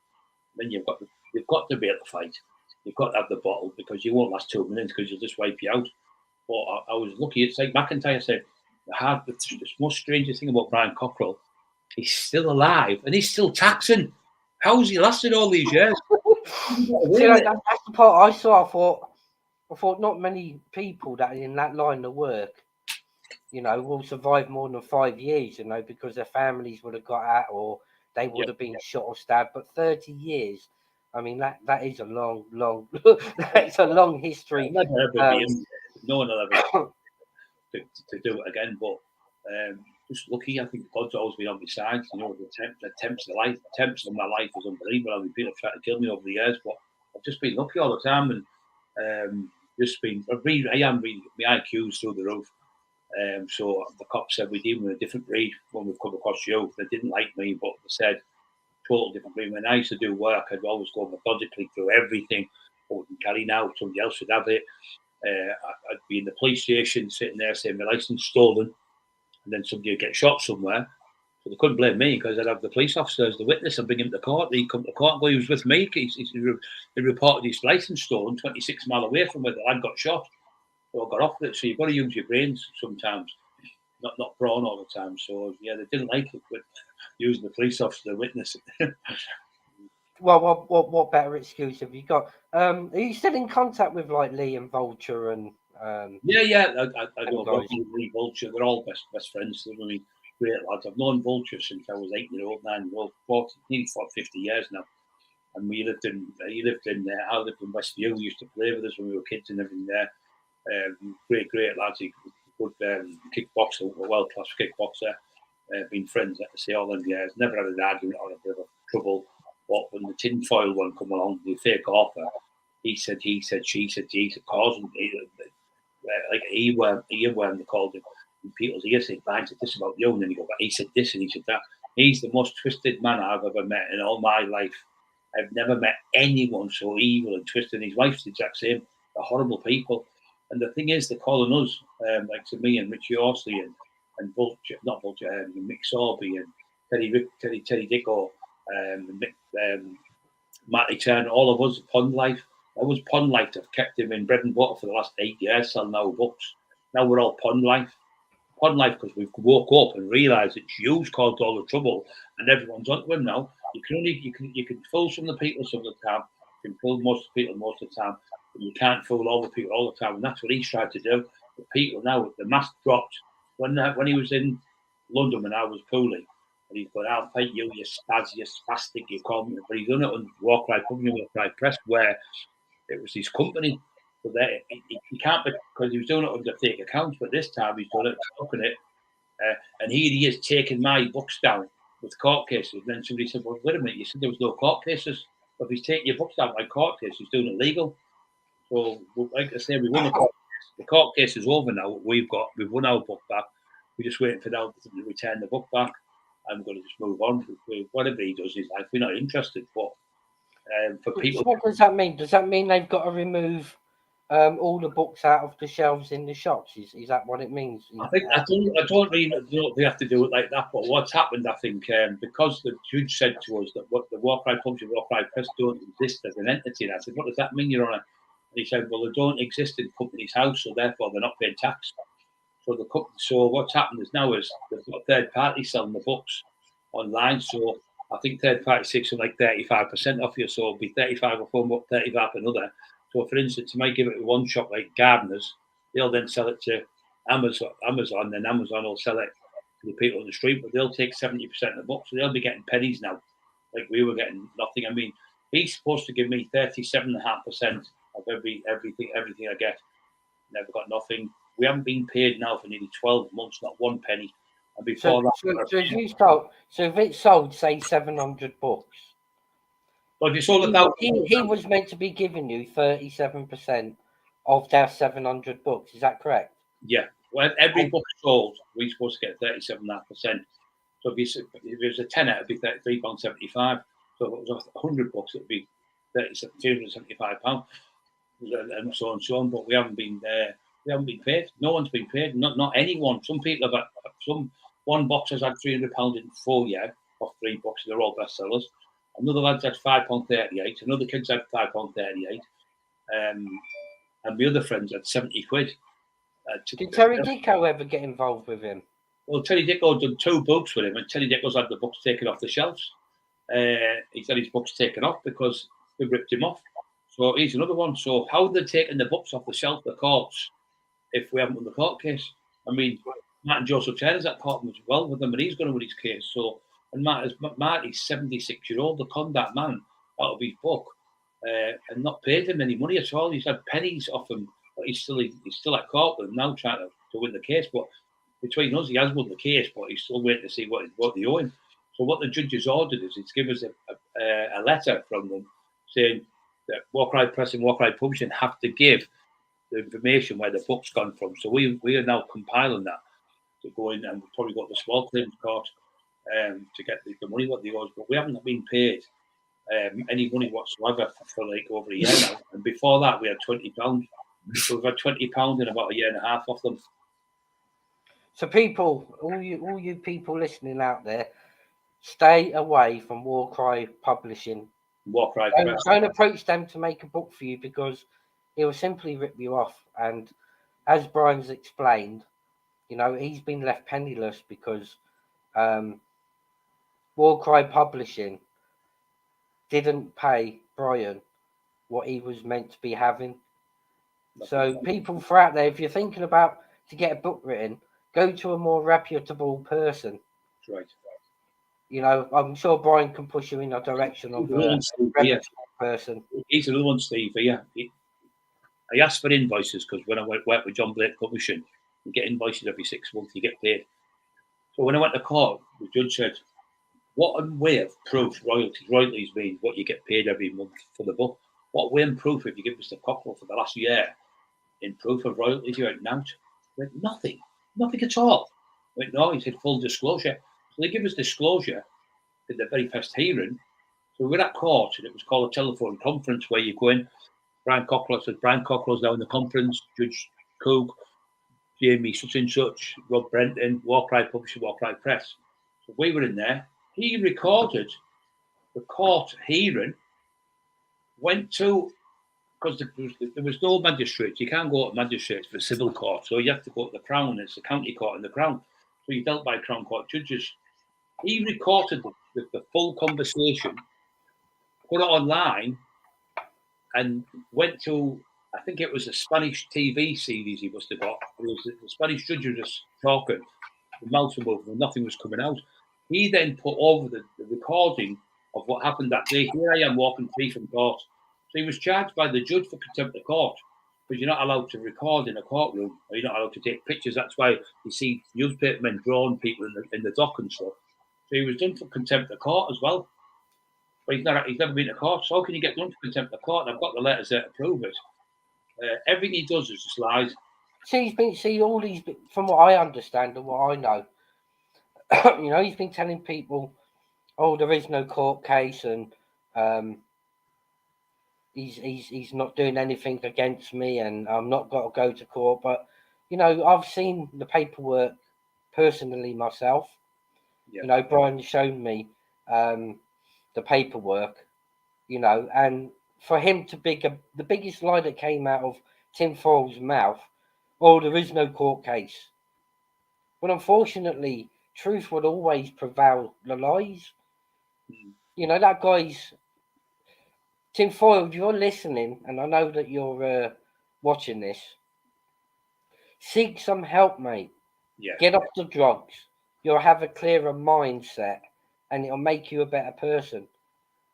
then you've got to be able to fight. You've got to have the bottle because you won't last 2 minutes because you'll just wipe you out. But I was lucky. It's like McIntyre said, the most strangest thing about Brian Cockerill, he's still alive and he's still taxing. How's he lasted all these years? See, that's the part I saw. I thought not many people that are in that line of work, will survive more than 5 years, because their families would have got out or they would have been shot or stabbed. But 30 years, I mean, that is a long, that's a long history. No one will ever to do it again. But just lucky. I think God's always been on my side. You know, the attempts on my life was unbelievable. I mean, people have tried to kill me over the years, but I've just been lucky all the time, and just been. I am really, my IQ's through the roof. So the cops said we're dealing with a different breed when we've come across you. They didn't like me, but they said total different breed. When I used to do work, I'd always go methodically through everything. I wouldn't carry now, somebody else would have it. I'd be in the police station sitting there saying my license stolen, and then somebody would get shot somewhere. So they couldn't blame me because I'd have the police officer as the witness and bring him to court. He'd come to court and go, he was with me. He reported his license stolen 26 miles away from where the lad got shot. So I got off with it. So you've got to use your brains sometimes, not brawn all the time. So yeah, they didn't like it, but using the police officer to witness it. Well, what better excuse have you got? Are you still in contact with like Lee and Vulture and? Yeah. I know Lee, Vulture. They're all best friends. They're really great lads. I've known Vulture since I was 8-year-old, 9-year-old, 40, nearly 50 years now. And I lived in Westview. We used to play with us when we were kids and everything there. Great lads. He good kickboxer, a world class kickboxer. Been friends, I say, all them years. Never had an argument or a bit of trouble. But when the tinfoil one come along, the fake author, he said, she said, causing like earworm, they called him. And people's ears saying, "Man, said this about you," and then he said this and he said that. He's the most twisted man I've ever met in all my life. I've never met anyone so evil and twisted. And his wife's the exact same. They're horrible people. And the thing is, they're calling us, like to me and Richie Horsley and Vulture, not Vulture, Mick Sorby and Teddy Dicko, Matty Turner, all of us, Pond Life. I was Pond Life to have kept him in bread and butter for the last 8 years, selling our books. Now we're all Pond Life. Pond Life because we've woke up and realised it's you's caused all the trouble and everyone's onto him now. You can fool some of the people some of the time. You can fool most of the people most of the time. But you can't fool all the people all the time. And that's what he's tried to do. The people now, the mask dropped. When he was in London when I was pooling, and he's going, "I'll fight you, you spaz, you spastic, you call me." But he's done it on Walk Right Company, Walk Right Press, where it was his company. So that he can't, because he was doing it under fake accounts, but this time he's done it, stuck it. And he is taking my books down with court cases. And then somebody said, "Well, wait a minute, you said there was no court cases. But if he's taking your books down by court case, he's doing it legal." So, like I say, we won the court case. The court case is over now. We've won our book back. We're just waiting for them to return the book back. I'm going to just move on. Whatever he does in his life, we're not interested. But for people, what does that mean? Does that mean they've got to remove all the books out of the shelves in the shops? Is that what it means? I don't really know if they have to do it like that. But what's happened, I think, because the judge said to us that what the Walk Right Publishing, Walk Right Press don't exist as an entity, and I said, "What does that mean, Your Honour?" And he said, "Well, they don't exist in Company's House, so therefore they're not paying tax." So what's happened is now is they've got third parties selling the books online. So I think third party takes them like 35% off you. So it'll be 35 of one, 35 another. So for instance, you might give it to one shop like Gardeners. They'll then sell it to Amazon, then Amazon will sell it to the people on the street, but they'll take 70% of the book. So they'll be getting pennies now. Like we were getting nothing. I mean, he's supposed to give me 37.5% of everything I get. Never got nothing. We haven't been paid now for nearly 12 months, not one penny. And before so if it sold, say 700 books, well, if you sold 1,000, he was meant to be giving you 37% of their 700 books. Is that correct? Yeah. Well, every book sold, we're supposed to get 37.5%. So if it was a tenner, it'd be £33.75. So if it was 100 books, it'd be £275, and so on and so on. But we haven't been there. We haven't been paid. No one's been paid. Not anyone. Some people have. One box has had £300 in 4 years off 3 books. They're all bestsellers. Another lad's had £5.38. Another kid's had £5.38. And the other friends had 70 quid. Did Terry Dicko ever get involved with him? Well, Terry Dicko done 2 books with him, and Terry Dicko's had the books taken off the shelves. He's had his books taken off because they ripped him off. So he's another one. So how are they taking the books off the shelf, the courts, if we haven't won the court case? I mean, Martin Joseph Turner's at court as well with them, and he's going to win his case. So, and Marty's 76-year-old, they conned that man out of his book and not paid him any money at all. He's had pennies off him, but he's still at court with him now trying to win the case. But between us, he has won the case, but he's still waiting to see what they owe him. So what the judge has ordered is he's given us a letter from them saying that Walker Press and Walker Publishing have to give the information where the book's gone from. So we are now compiling that to go in, and we've probably got the small claims court to get the money what they owe us, but we haven't been paid any money whatsoever for like over a year now. And before that, we had £20. So we've had £20 in about a year and a half off them. So people, all you people listening out there, stay away from War Cry Publishing. War Cry Press. Don't approach them to make a book for you, because it will simply rip you off. And as Brian's explained, you know, he's been left penniless because War Cry Publishing didn't pay Brian what he was meant to be having. So people throughout there, if you're thinking about to get a book written, go to a more reputable person. That's right. You know, I'm sure Brian can push you in a direction of a reputable person. He's another one, Steve. Yeah, I asked for invoices because when I worked with John Blake Publishing, you get invoices every 6 months, you get paid. So when I went to court, the judge said, what a way of proof royalties mean what you get paid every month for the book. What way of proof if you give Mr. Cockerill for the last year in proof of royalties you went out? Went nothing at all. Went no, he said full disclosure. So they give us disclosure in the very first hearing. So we were at court, and it was called a telephone conference where you go in. Brian Cockerill said, Brian Cockerill's now in the conference, Judge Cook, Jamie such and such, Rob Brenton, War Cry Publishing, War Cry Press. So we were in there. He recorded the court hearing, went to, because there was no magistrates. You can't go to magistrates for civil court, so you have to go to the Crown. It's the county court in the Crown. So you dealt by Crown Court judges. He recorded the full conversation, put it online, and went to, I think it was a Spanish TV series he must have got. It was the Spanish judge was just talking, the mouth was moving, and nothing was coming out. He then put over the recording of what happened that day. Here I am walking free from court. So he was charged by the judge for contempt of court, because you're not allowed to record in a courtroom, or you're not allowed to take pictures. That's why you see newspaper men drawing people in the dock and stuff. So he was done for contempt of court as well. But he's never been to court. So how can you get done for contempt of court? I've got the letters there to prove it. Everything he does is just lies. All these, from what I understand and what I know, you know, he's been telling people, oh, there is no court case, and he's not doing anything against me, and I'm not got to go to court. But you know, I've seen the paperwork personally myself. Yeah. You know, Brian's shown me the paperwork. You know, and for him to the biggest lie that came out of Tim Foyle's mouth, oh, there is no court case. But unfortunately, truth would always prevail the lies. You know, that guy's Tim Foyle, if you're listening, and I know that you're watching this, seek some help, mate. Yeah. Get off the drugs. You'll have a clearer mindset, and it'll make you a better person.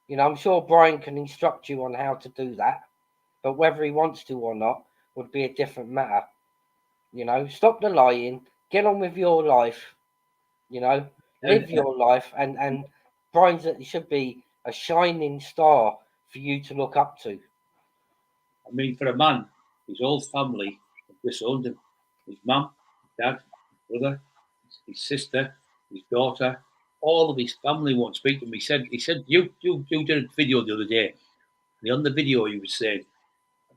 You know, I'm sure Brian can instruct you on how to do that, but whether he wants to or not would be a different matter. You know, stop the lying, get on with your life, you know, live your life, and Brian's it should be a shining star for you to look up to. I mean, for a man, his whole family disowned him. His mum, dad, brother, his sister, his daughter, all of his family won't speak to him. He said, you did a video the other day, and on the video he was saying,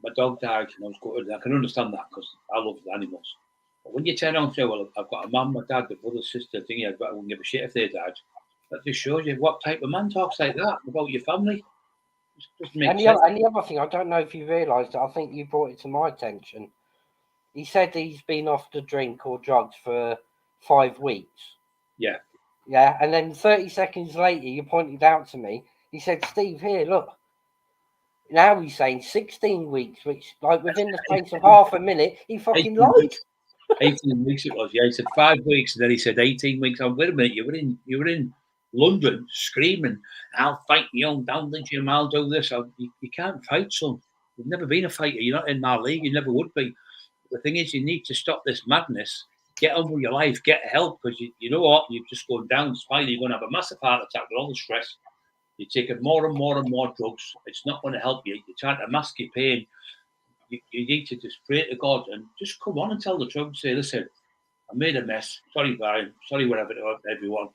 my dog died and I was gutted. I can understand that because I love animals. But when you turn around and say, well, I've got a mum, my dad, a brother, sister, thingy, I wouldn't give a shit if they died. That just shows you what type of man talks like that about your family. And the other thing, I don't know if you realised it, I think you brought it to my attention. He said he's been off the drink or drugs for 5 weeks. Yeah. Yeah, and then 30 seconds later, you pointed out to me, he said, Steve, here, look. Now he's saying 16 weeks, which, like, within the space of half a minute, he fucking lied. 18 weeks it was, yeah. He said 5 weeks, and then he said 18 weeks. Oh, wait a minute, you were in London screaming, I'll fight you on down the gym, I'll do this. You can't fight, son. You've never been a fighter. You're not in my league. You never would be. The thing is, you need to stop this madness get on with your life, get help, because you know what, you've just gone down. Finally, you're going to have a massive heart attack with all the stress. You're taking more and more and more drugs. It's not going to help you. You're trying to mask your pain. You need to just pray to God and just come on and tell the truth. Say, listen, I made a mess. Sorry, Brian. Sorry, whatever, to everyone.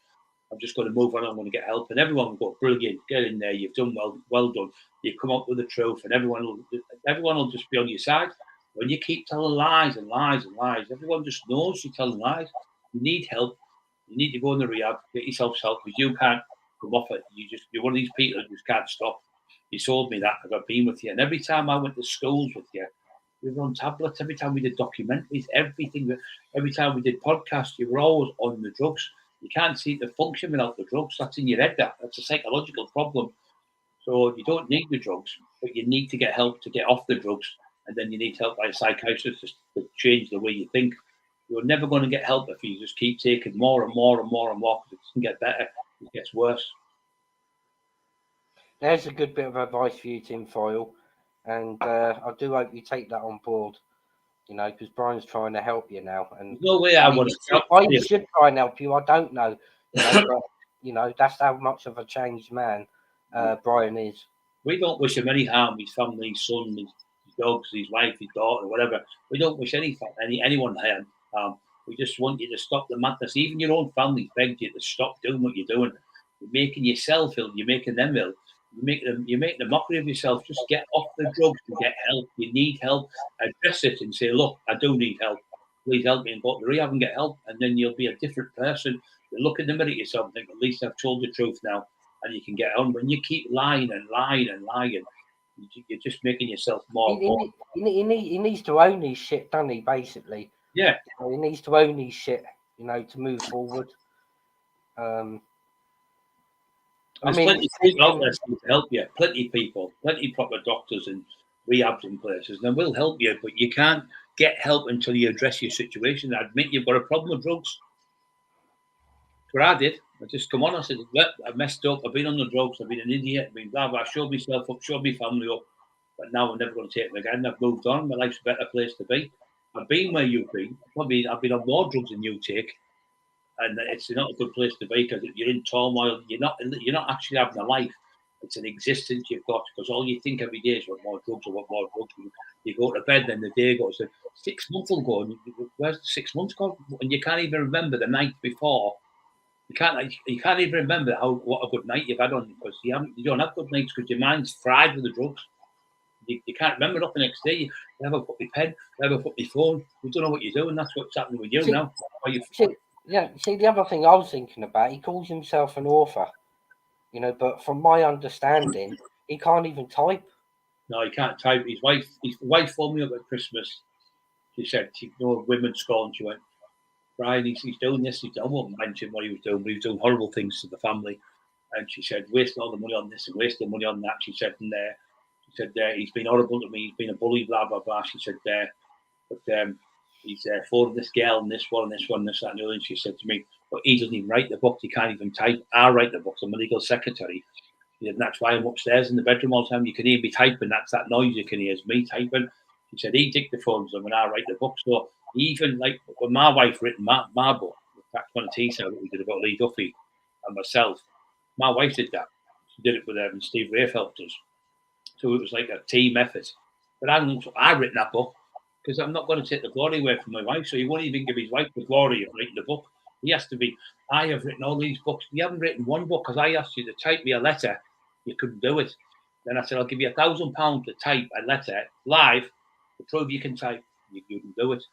I'm just going to move on. I'm going to get help. And everyone will go, brilliant. Get in there. You've done well. Well done. You come up with the truth, and everyone will just be on your side. When you keep telling lies and lies and lies, everyone just knows you're telling lies. You need help. You need to go in the rehab, get yourself help, because you can't come off it. You're one of these people that just can't stop. You told me that because I've been with you, and every time I went to schools with you, we were on tablets. Every time we did documentaries, everything. Every time we did podcasts, you were always on the drugs. You can't see the function without the drugs. That's in your head. That's a psychological problem. So you don't need the drugs, but you need to get help to get off the drugs, and then you need help by a psychiatrist to change the way you think. You're never going to get help if you just keep taking more and more and more and more, because it doesn't get better, it gets worse. There's a good bit of advice for you, Tim Foyle, and I do hope you take that on board. You know, because Brian's trying to help you now, and There's no way I want to help why you. he should try and help you, I don't know. You know, but you know, that's how much of a changed man Brian is. We don't wish him any harm. His family, his son, his dogs, his wife, his daughter, whatever. We don't wish anyone harm. We just want you to stop the madness. Even your own family begged you to stop doing what you're doing. You're making yourself ill. You're making them ill. You're making a mockery of yourself. Just get off the drugs and get help. You need help. Address it and say, look, I do need help. Please help me and go to rehab and get help. And then you'll be a different person. You look in the mirror at yourself and think, at least I've told the truth now. And you can get on. When you keep lying and lying and lying, you're just making yourself more. He needs to own his shit, doesn't he? Basically, yeah. He needs to own his shit, you know, to move forward. There's plenty of people out there to help you. Plenty of people, plenty of proper doctors and rehabs in places, and they will help you. But you can't get help until you address your situation. Admit you've got a problem with drugs. That's what I did. I just come on. I said, look, I messed up. I've been on the drugs. I've been an idiot. I've been blah blah. I showed myself up. Showed my family up. But now I'm never going to take them again. I've moved on. My life's a better place to be. I've been where you've been. I've been on more drugs than you take. And it's not a good place to be because you're in turmoil. You're not actually having a life. It's an existence you've got, because all you think every day is what more drugs or what more drugs. You go to bed, then the day goes. 6 months will go, and where's the 6 months gone? And you can't even remember the night before. You can't even remember what a good night you've had on, because you don't have good nights because your mind's fried with the drugs. You can't remember nothing the next day. You never put your pen, never put your phone. You don't know what you're doing. That's what's happening with you now. See, the other thing I was thinking about, he calls himself an author, you know, but from my understanding, he can't even type. No, he can't type. His wife phoned me up at Christmas. She said, women's school, and she went, Brian, he's doing this. I won't mention what he was doing, but he was doing horrible things to the family. And she said, wasting all the money on this and wasting money on that. She said, he's been horrible to me. He's been a bully, blah, blah, blah. She said, but he's phoning this girl and this one and this one and this, that, and the other. And she said to me, but he doesn't even write the book. He can't even type. I write the books. I'm a legal secretary. She said, and that's why I'm upstairs in the bedroom all the time. You can hear me typing. That's that noise you can hear is me typing. She said, he dictaphones them when I write the book. So even like when my wife written my book, the Taxman teaser that we did about Lee Duffy and myself, my wife did that. She did it with Steve Rafe helped us. So it was like a team effort. But I written that book because I'm not going to take the glory away from my wife. So he won't even give his wife the glory of writing the book. He has to be, I have written all these books. You haven't written one book because I asked you to type me a letter. You couldn't do it. Then I said, I'll give you £1,000 to type a letter live to prove you can type. You couldn't do it.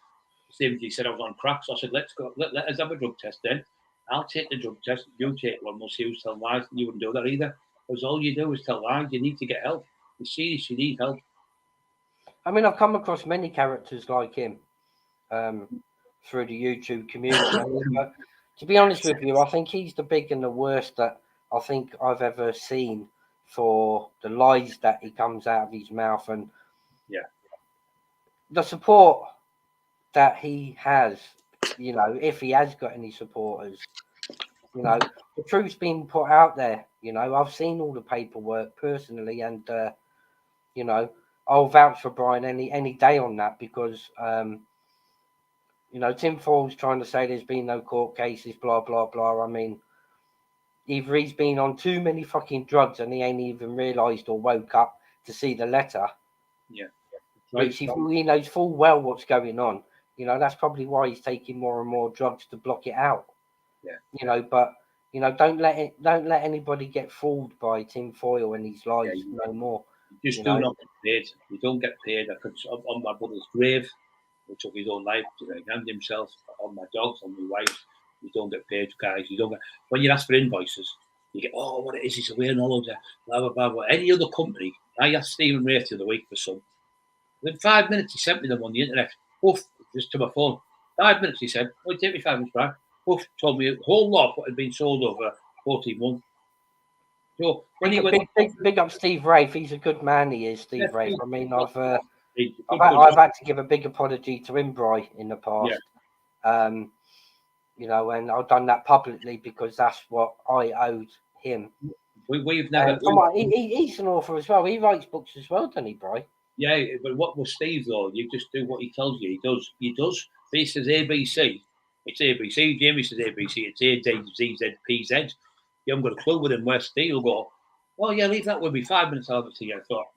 Same as he said I was on crack. So I said, let's go. Let us have a drug test then. I'll take the drug test. You take one. We'll see who's telling lies. You wouldn't do that either. Because all you do is tell lies. You need to get help. You seriously need help. I mean, I've come across many characters like him through the YouTube community. But to be honest with you, I think he's the big and the worst that I think I've ever seen for the lies that he comes out of his mouth, and the support that he has, you know, if he has got any supporters, you know, the truth's been put out there. You know, I've seen all the paperwork personally, and you know, I'll vouch for Brian any day on that, because You know, Tim Fall's trying to say there's been no court cases, blah blah blah. I mean, either he's been on too many fucking drugs and he ain't even realised or woke up to see the letter, Yeah. which he knows full well what's going on. You know, that's probably why he's taking more and more drugs to block it out. Yeah. You know, but you know, don't let anybody get fooled by Tim Foyle and his lies no more. You just You do know? not get paid. You don't get paid. I could on my brother's grave, who took his own life to hang himself, on my dogs, on my wife. You don't get paid, guys. You don't get when you ask for invoices. You get, oh, what it is, he's away and all of that, blah blah blah. Any other company, I asked Stephen Rafe the other week for some. Within 5 minutes, he sent me them on the internet. Oof, just to my phone. 5 minutes, he said. Oh, it take me 5 minutes back. Oof, told me a whole lot of what had been sold over 14 months. So when he went, big up Steve Rafe. He's a good man. He is, Steve Rafe. I mean, I've had to give a big apology to Imbri in the past. Yeah. You know, and I've done that publicly because that's what I owed him. We've never. He's an author as well. He writes books as well, doesn't he, Bri? Yeah, but what was Steve though? You just do what he tells you. He does. He says ABC. It's ABC. Jamie says ABC. It's A, D, Z, Z, P, Z. You haven't got a clue with him where Steve will go. Oh yeah, leave that with me. 5 minutes, I'll have it to you. I thought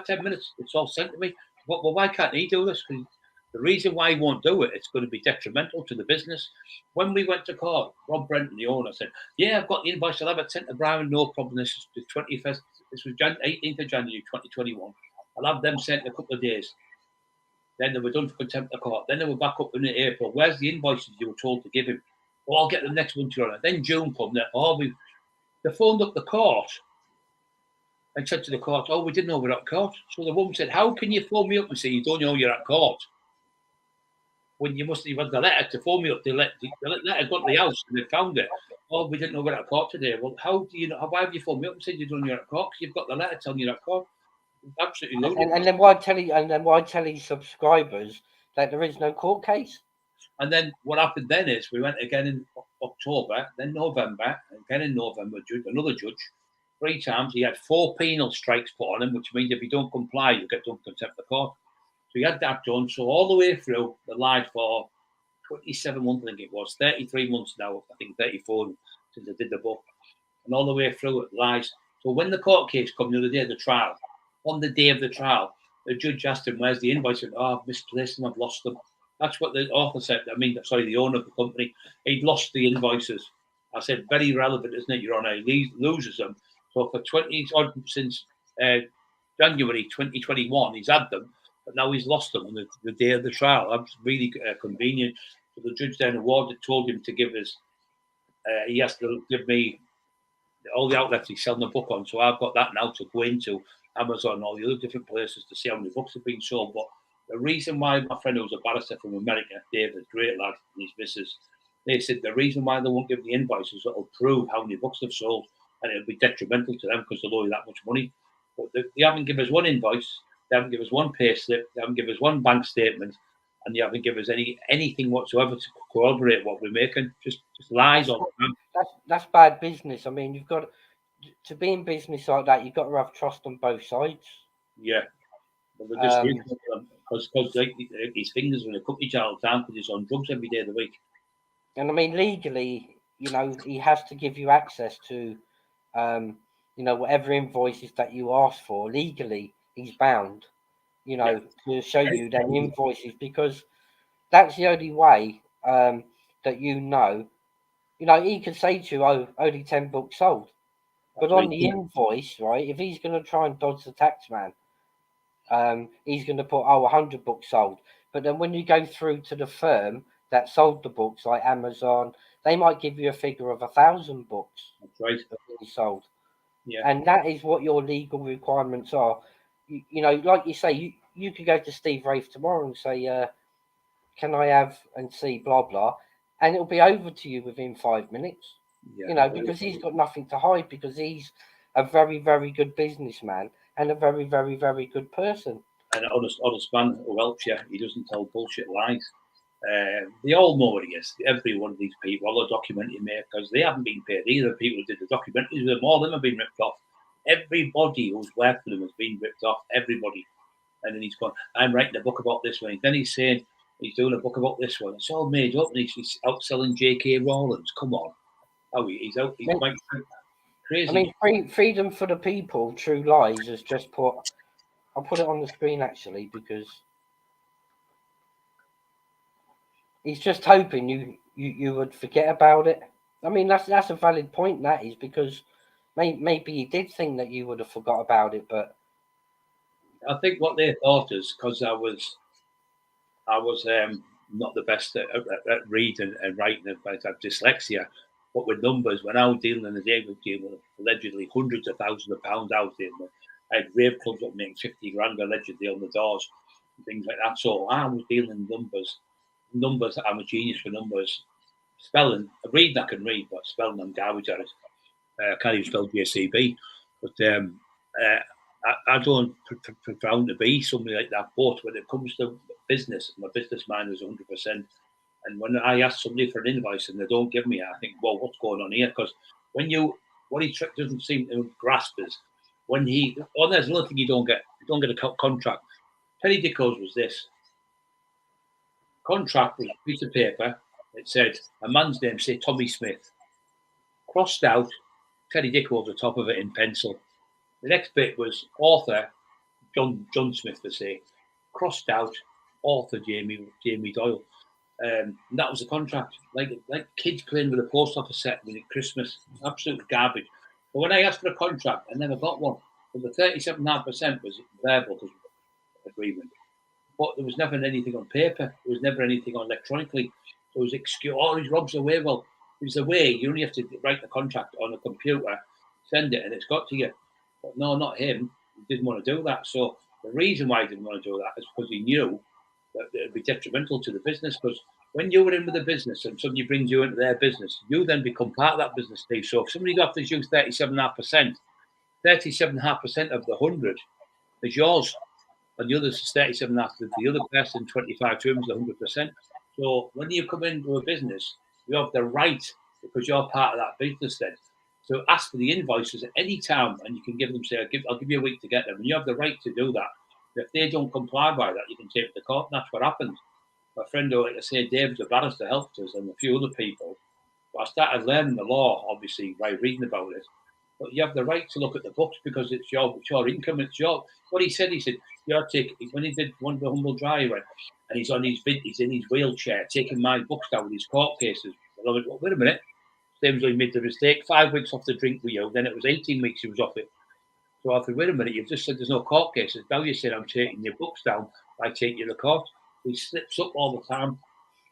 5-10 minutes. It's all sent to me. Well, why can't he do this? Because the reason why he won't do it, it's going to be detrimental to the business. When we went to court, Rob Brenton, the owner, said, "Yeah, I've got the invoice. I'll have it sent to Brian. No problem. This is the 21st. This was 18th of January, 2021. I'll have them sent in a couple of days." Then they were done for contempt of court. Then they were back up in April. Where's the invoices you were told to give him? Oh, I'll get them next month, Your Honour. Then June come. They phoned up the court and said to the court, "Oh, we didn't know we're at court." So the woman said, "How can you phone me up and say you don't know you're at court when you must have had the letter to phone me up? The letter got to the house and they found it. Oh, we didn't know we're at court today." Well, how do you know? Why have you phoned me up and said you don't know you're at court? Because you've got the letter telling you you're at court. Absolutely ludicrous. And then why tell his subscribers that there is no court case? And then what happened then is we went again in October, then November, again in November, another judge. 3 times. He had 4 penal strikes put on him, which means if you don't comply, you get done contempt of court. So he had that done. So all the way through, they lied for 27 months, I think it was, 33 months now, I think 34 since I did the book. And all the way through it, lies. So when the court case come the other day of the trial, on the day of the trial, the judge asked him, "Where's the invoice?" He said, "Oh, I've misplaced them, I've lost them." That's what the author said. The owner of the company. He'd lost the invoices. I said, very relevant, isn't it, Your Honour? He loses them. So for 20 odd since January 2021, he's had them, but now he's lost them on the day of the trial. That's really convenient. So the judge then told him to give us. He has to give me all the outlets he's selling the book on. So I've got that now to go into Amazon and all the other different places to see how many books have been sold. But the reason why my friend who was a barrister from America, David, great lad, and his missus, they said the reason why they won't give the invoices is it'll prove how many books they've sold, and it'll be detrimental to them because they'll owe you that much money. But they haven't given us one invoice, they haven't given us one pay slip, they haven't given us one bank statement, and they haven't given us anything whatsoever to corroborate what we're making. Just lies all the time. That's bad business. I mean, you've got to be in business like that. You've got to have trust on both sides. Yeah. Because like, his fingers are in a cookie jar all the time because he's on drugs every day of the week. And I mean, legally, you know, he has to give you access to, you know, whatever invoices that you ask for. Legally, he's bound, you know, to show you them invoices because that's the only way that you know. You know, he could say to you, "Oh, only 10 books sold," but on the invoice, right? If he's going to try and dodge the taxman, he's going to put 100 books sold. But then when you go through to the firm that sold the books, like Amazon, they might give you a figure of 1,000 books. That's right. That he sold. Yeah. And that is what your legal requirements are. You know, like you say, you could go to Steve Rafe tomorrow and say, "Can I have and see blah blah," and it'll be over to you within 5 minutes. Yeah. You know, because he's got nothing to hide because he's a very, very good businessman and a very, very, very good person. And an honest man who helps you. He doesn't tell bullshit lies. They all know what he is. Every one of these people, all the documentary makers, they haven't been paid either. The people who did the documentaries with them, all of them have been ripped off. Everybody who's worked for them has been ripped off. Everybody. And then he's gone, "I'm writing a book about this one." Then he's saying, He's doing a book about this one. It's all made up. And he's outselling J.K. Rowling. Come on. Oh, he's out. He's quite crazy. I mean, freedom for the people, true lies has just put. I'll put it on the screen actually because he's just hoping you would forget about it. I mean, that's a valid point. That is because maybe he did think that you would have forgot about it, but I think what they thought is because I was not the best at reading and writing. In fact, I have dyslexia. But with numbers, when I was dealing in the day with allegedly hundreds of thousands of pounds out there, I had rave clubs that making 50 grand allegedly on the doors and things like that. So I was dealing in numbers. Numbers, I'm a genius for numbers. Spelling, reading I can read, but spelling I'm garbage at it. I can't even spell JCB. But I don't profound to be somebody like that. But when it comes to business, my business mind is 100%. And when I ask somebody for an invoice and they don't give me it, I think, well, what's going on here? Because what he doesn't seem to grasp is when there's another thing you don't get a contract. Penny Dickos was this. Contract was a piece of paper. It said a man's name, say Tommy Smith, crossed out, Teddy Dickos at the top of it in pencil. The next bit was author, John Smith, to say, crossed out, author Jamie Doyle. And that was the contract. Like kids playing with a post office set at Christmas, absolute garbage. But when I asked for a contract, I never got one. But the 37.5% was verbal agreement. But there was never anything on paper. There was never anything on electronically. There was excuse. Oh, he's Rob's away. Well, there's a way. You only have to write the contract on a computer, send it, and it's got to you. But no, not him. He didn't want to do that. So the reason why he didn't want to do that is because he knew that it would be detrimental to the business. Because when you were in with the business and somebody brings you into their business, you then become part of that business, Steve. So if somebody offers you 37.5%, 37.5% of the 100 is yours. And the others is 37.5. The other person, 25 to him is 100%. So when you come into a business, you have the right, because you're part of that business then, to ask for the invoices at any time, and you can give them, say, I'll give you a week to get them. And you have the right to do that. If they don't comply by that, you can take it to court, and that's what happened. My friend, like I say, David, the barrister, helped us, and a few other people. But I started learning the law, obviously, by reading about it. But you have the right to look at the books because it's your income, it's your. What he said, you're taking, when he did one of the humble driver, and he's in his wheelchair taking my books down with his court cases. And I went, well, wait a minute. James made the mistake. 5 weeks off the drink with you. Then it was 18 weeks he was off it. So I said, wait a minute, you've just said there's no court cases. Now you're saying I'm taking your books down by taking you to court. He slips up all the time.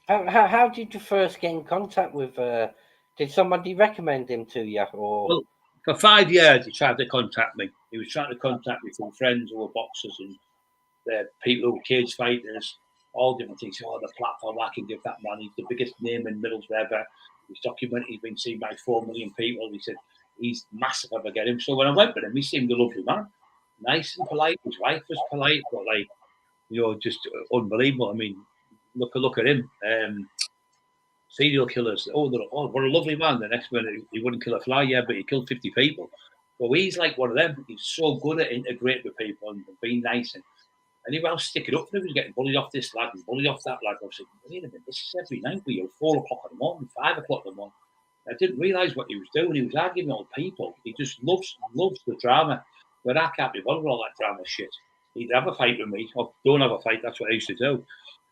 How did you first get in contact with? Did somebody recommend him to you, or? Well, for 5 years he tried to contact me. He was trying to contact me from friends who were boxers and people who were cage fighters, all different things. Oh, the platform, I can give that man. He's the biggest name in Middlesbrough ever. He's documented. He's been seen by 4 million people. He said he's massive if I get him. So when I went with him, he seemed a lovely man, nice and polite. His wife was polite, but just unbelievable. I mean, look at him. Serial killers. Oh, what a lovely man. The next minute he wouldn't kill a fly, but he killed 50 people. So he's like one of them. He's so good at integrating with people and being nice. And anyway, I was sticking up for him. He was getting bullied off this lad and bullied off that lad. I was saying, wait a minute, this is every night for you, 4 o'clock in the morning, 5 o'clock in the morning. I didn't realise what he was doing. He was arguing with old people. He just loves the drama. But I can't be bothered with all that drama shit. He'd have a fight with me, or don't have a fight, that's what I used to do.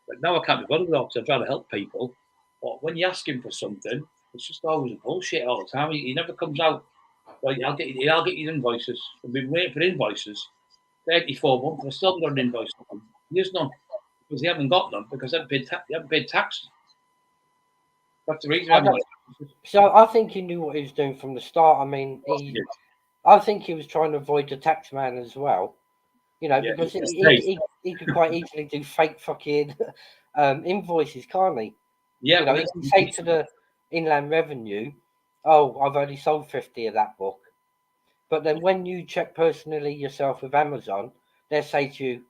But now I can't be bothered with all because I'm trying to help people. But when you ask him for something, it's just always bullshit all the time. He never comes out. Like, I'll get your invoices. I've been waiting for invoices 34 months. I still haven't got an invoice. There's none because they haven't got them because they haven't paid tax. That's the reason. So I think he knew what he was doing from the start. I mean, I think he was trying to avoid the taxman as well. Because he could quite easily do fake fucking invoices, can't he? Yeah. He can say to the Inland Revenue, "Oh, I've only sold 50 of that book," but then when you check personally yourself with Amazon, they'll say to you,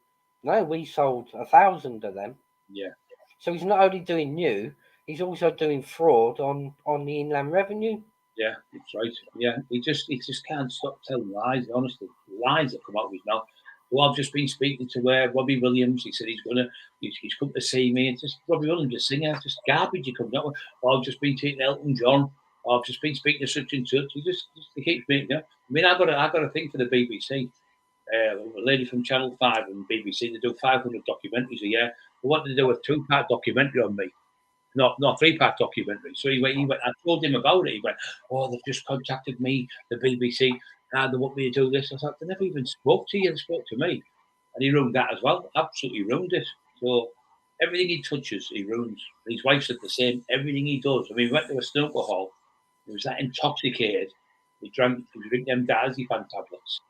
"No, we sold 1,000 of them." Yeah. So he's not only doing new, he's also doing fraud on the Inland Revenue. Yeah, that's right. Yeah, he just can't stop telling lies. Honestly, lies that come out of his mouth. Well, I've just been speaking to Robbie Williams. He said he's come to see me. And just Robbie Williams, a singer, just garbage. He comes out with. Well, I've just been taking Elton John. I've just been speaking to such and such. He keeps making. I mean, I got a thing for the BBC. A lady from Channel 5 and BBC. They do 500 documentaries a year. They wanted to do a 2-part documentary on me. Not 3-part documentary. So he went. I told him about it. He went, "Oh, they've just contacted me, the BBC. They want me to do this." I thought, "They never even spoke to you. They spoke to me," and he ruined that as well. Absolutely ruined it. So everything he touches, he ruins. His wife said the same. Everything he does. I mean, we went to a snooker hall. He was that intoxicated. He drank them diazepam tablets,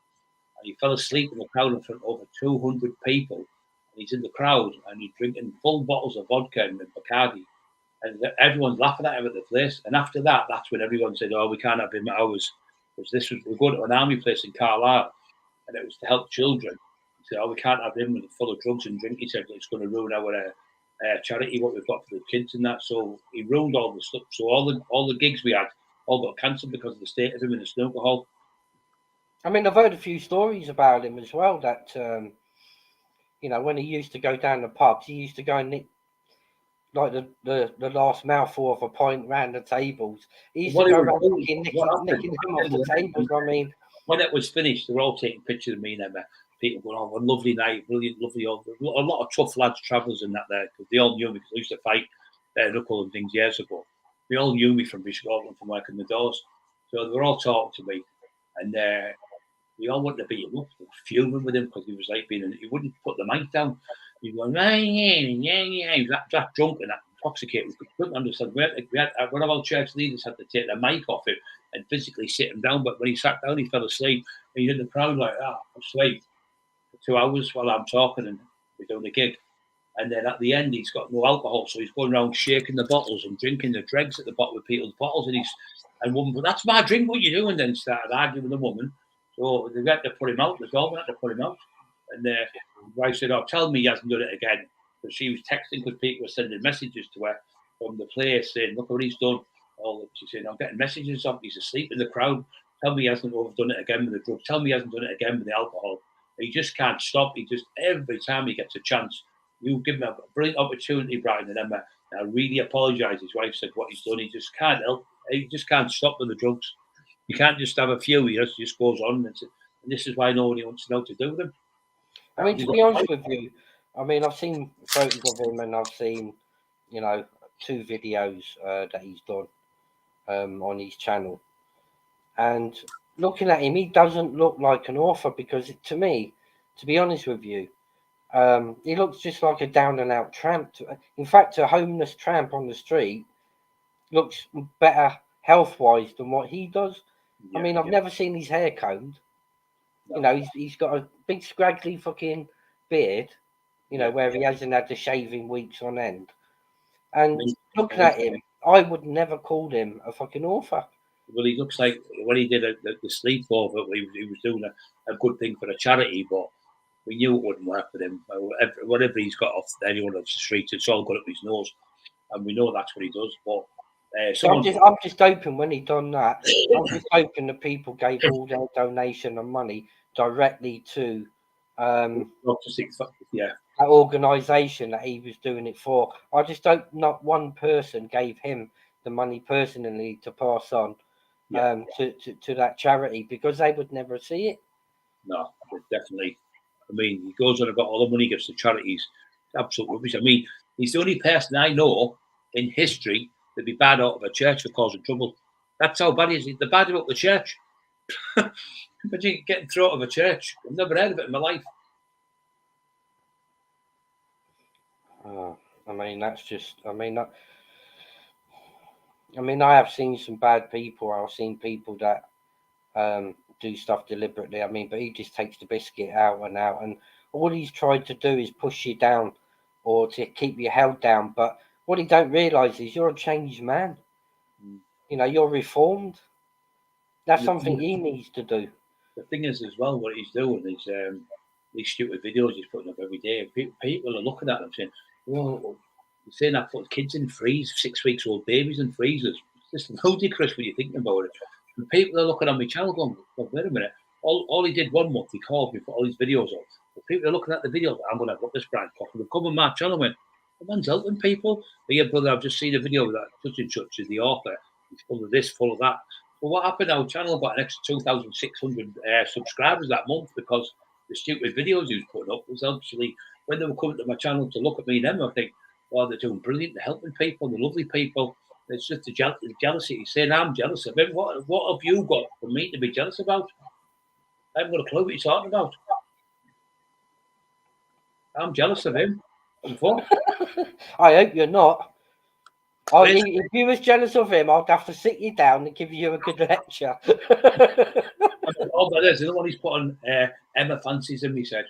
and he fell asleep in the crowd in front of over 200 people. And he's in the crowd, and he's drinking full bottles of vodka and Bacardi. And everyone's laughing at him at the place. And after that, that's when everyone said, "Oh, we can't have him at ours." Because we're going to an army place in Carlisle, and it was to help children. He said, "Oh, we can't have him full of drugs and drink." He said, "It's going to ruin our charity, what we've got for the kids and that." So he ruined all the stuff. So all the gigs we had all got cancelled because of the state of him in the snooker hall. I mean, I've heard a few stories about him as well. That when he used to go down the pubs, he used to go and nick like the last mouthful of a pint round the tables. He used to go around nicking them off the tables. I mean, when it was finished, they were all taking pictures of me and Emma. People going, "Oh, a lovely night, brilliant, lovely." A lot of tough lads, travellers, and that there, because they all knew me because I used to fight knuckle and things years ago. They all knew me from Bishop Auckland, from working the doors, so they were all talking to me, and we all wanted to beat him up. They were fuming with him because he was like he wouldn't put the mic down. He was going, he was that drunk and that intoxicated. We couldn't understand. One of our church leaders had to take the mic off him and physically sit him down. But when he sat down, he fell asleep. And he's in the crowd like, asleep for 2 hours while I'm talking and we're doing a gig. And then at the end, he's got no alcohol, so he's going around shaking the bottles and drinking the dregs at the bottom of people's bottles. And woman, "But that's my drink. What are you doing?" Then started arguing with the woman. So they had to put him out. The government had to put him out. And the wife said, "Oh, tell me he hasn't done it again." But she was texting because people were sending messages to her from the place saying, "Look what he's done." She said, "I'm getting messages of he's asleep in the crowd. Tell me he hasn't done it again with the drugs. Tell me he hasn't done it again with the alcohol." He just can't stop. Every time he gets a chance, you give him a brilliant opportunity, Brian and Emma. And I really apologise. His wife said what he's done. He just can't help. He just can't stop with the drugs. You can't just have a few. He just goes on. And this is why nobody wants to know what to do with him. I mean, to be honest with you, I mean, I've seen photos of him and I've seen, 2 videos that he's done on his channel. And looking at him, he doesn't look like an author because to me, to be honest with you, he looks just like a down and out tramp. In fact, a homeless tramp on the street looks better health wise than what he does. I mean, I've never seen his hair combed. He's got a big scraggly fucking beard, where he hasn't had to shave in weeks on end. And looking at him, I would never call him a fucking author. Well, he looks like when he did the sleepover, he was doing a good thing for a charity, but we knew it wouldn't work for him. Whatever he's got off anyone off the street, it's all got up his nose, and we know that's what he does. But so I'm just hoping when he done that, I'm just hoping the people gave all their donation and money directly to that organisation that he was doing it for. I just hope not one person gave him the money personally to pass on to that charity, because they would never see it. No, definitely. I mean, he goes on about all the money he gives to charities. It's absolute rubbish. I mean, he's the only person I know in history to be bad out of a church for causing trouble. That's how bad he is. They're bad about the church. Imagine getting thrown out of a church. I've never heard of it in my life. I mean, that's just. I mean, I have seen some bad people. I've seen people that do stuff deliberately. I mean, but he just takes the biscuit out, and all he's tried to do is push you down or to keep you held down. But what he don't realise is you're a changed man. You're reformed. That's something he needs to do. The thing is, as well, what he's doing is these stupid videos he's putting up every day. People are looking at them saying, "Well, you're saying I put kids in freeze, 6 weeks old babies in freezers." It's just ludicrous when you're thinking about it. And people are looking on my channel going, "Well, wait a minute. All he did 1 month, he called me, put all these videos up. people are looking at the video. I'm going to have this Brian Cockerill. Come on my channel, went, the man's helping people. But yeah, brother, I've just seen a video of that such and such is the author. He's full of this, full of that. Well, what happened? Our channel got an extra 2,600 subscribers that month because the stupid videos he was putting up was actually, when they were coming to my channel to look at me and them, I think, well, they're doing brilliant, they're helping people, they're lovely people. It's just the jealousy. He's saying, I'm jealous of him. What have you got for me to be jealous about? I haven't got a clue what you're talking about. I'm jealous of him. I hope you're not. I mean, if you was jealous of him, I'd have to sit you down and give you a good lecture. Oh, but there's another one he's put on. Emma fancies him, he said.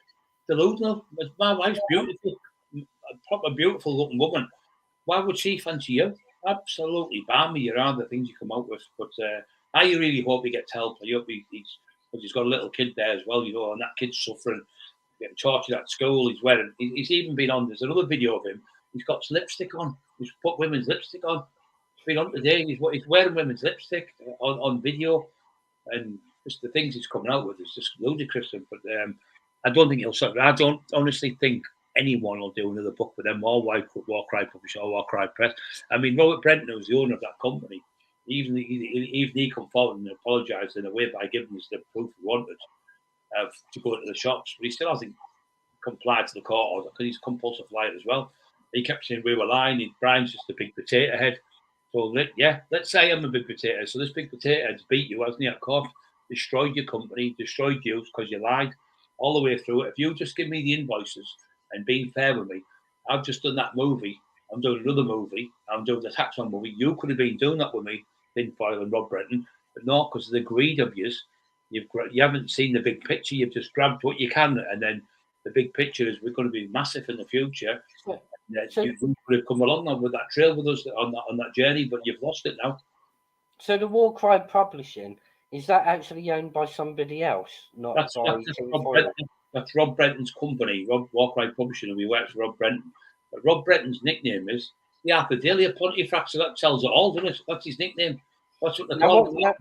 Delusional. My wife's beautiful, a proper beautiful looking woman. Why would she fancy you? Absolutely balmy around the things you come out with. But I really hope he gets help. I hope he's got a little kid there as well, you know, and that kid's suffering, getting tortured at school. He's even been on, there's another video of him. He's got lipstick on. He's put women's lipstick on. It's been on today. He's wearing women's lipstick on video. And just the things he's coming out with is just ludicrous. But I don't think he'll sort. I don't honestly think anyone will do another book with them, or War Cry Publisher or War Cry Press. I mean, Robert Brenton, who's the owner of that company, even he come forward and apologised in a way by giving us the proof we wanted to go into the shops, but he still hasn't complied to the court order because he's a compulsive liar as well. He kept saying we were lying. Brian's just a big potato head. So let's say I'm a big potato. So this big potato head's beat you, hasn't he, at court? Destroyed your company, destroyed you because you lied all the way through it. If you just give me the invoices and being fair with me, I've just done that movie. I'm doing another movie. I'm doing the Taxman movie. You could have been doing that with me, Tinfoil and Rob Brenton, but not because of the greed of you haven't seen the big picture. You've just grabbed what you can, and then the big picture is we're going to be massive in the future. So you could have come along with that trail with us on that journey, but you've lost it now. So the War Cry Publishing, is that actually owned by somebody else? Not that's Rob Brenton's company, War Cry Publishing, and we work for Rob Brenton. But Rob Brenton's nickname is the Arthur Pontifrax, so that tells it all, doesn't it? That's his nickname. That's what they call him.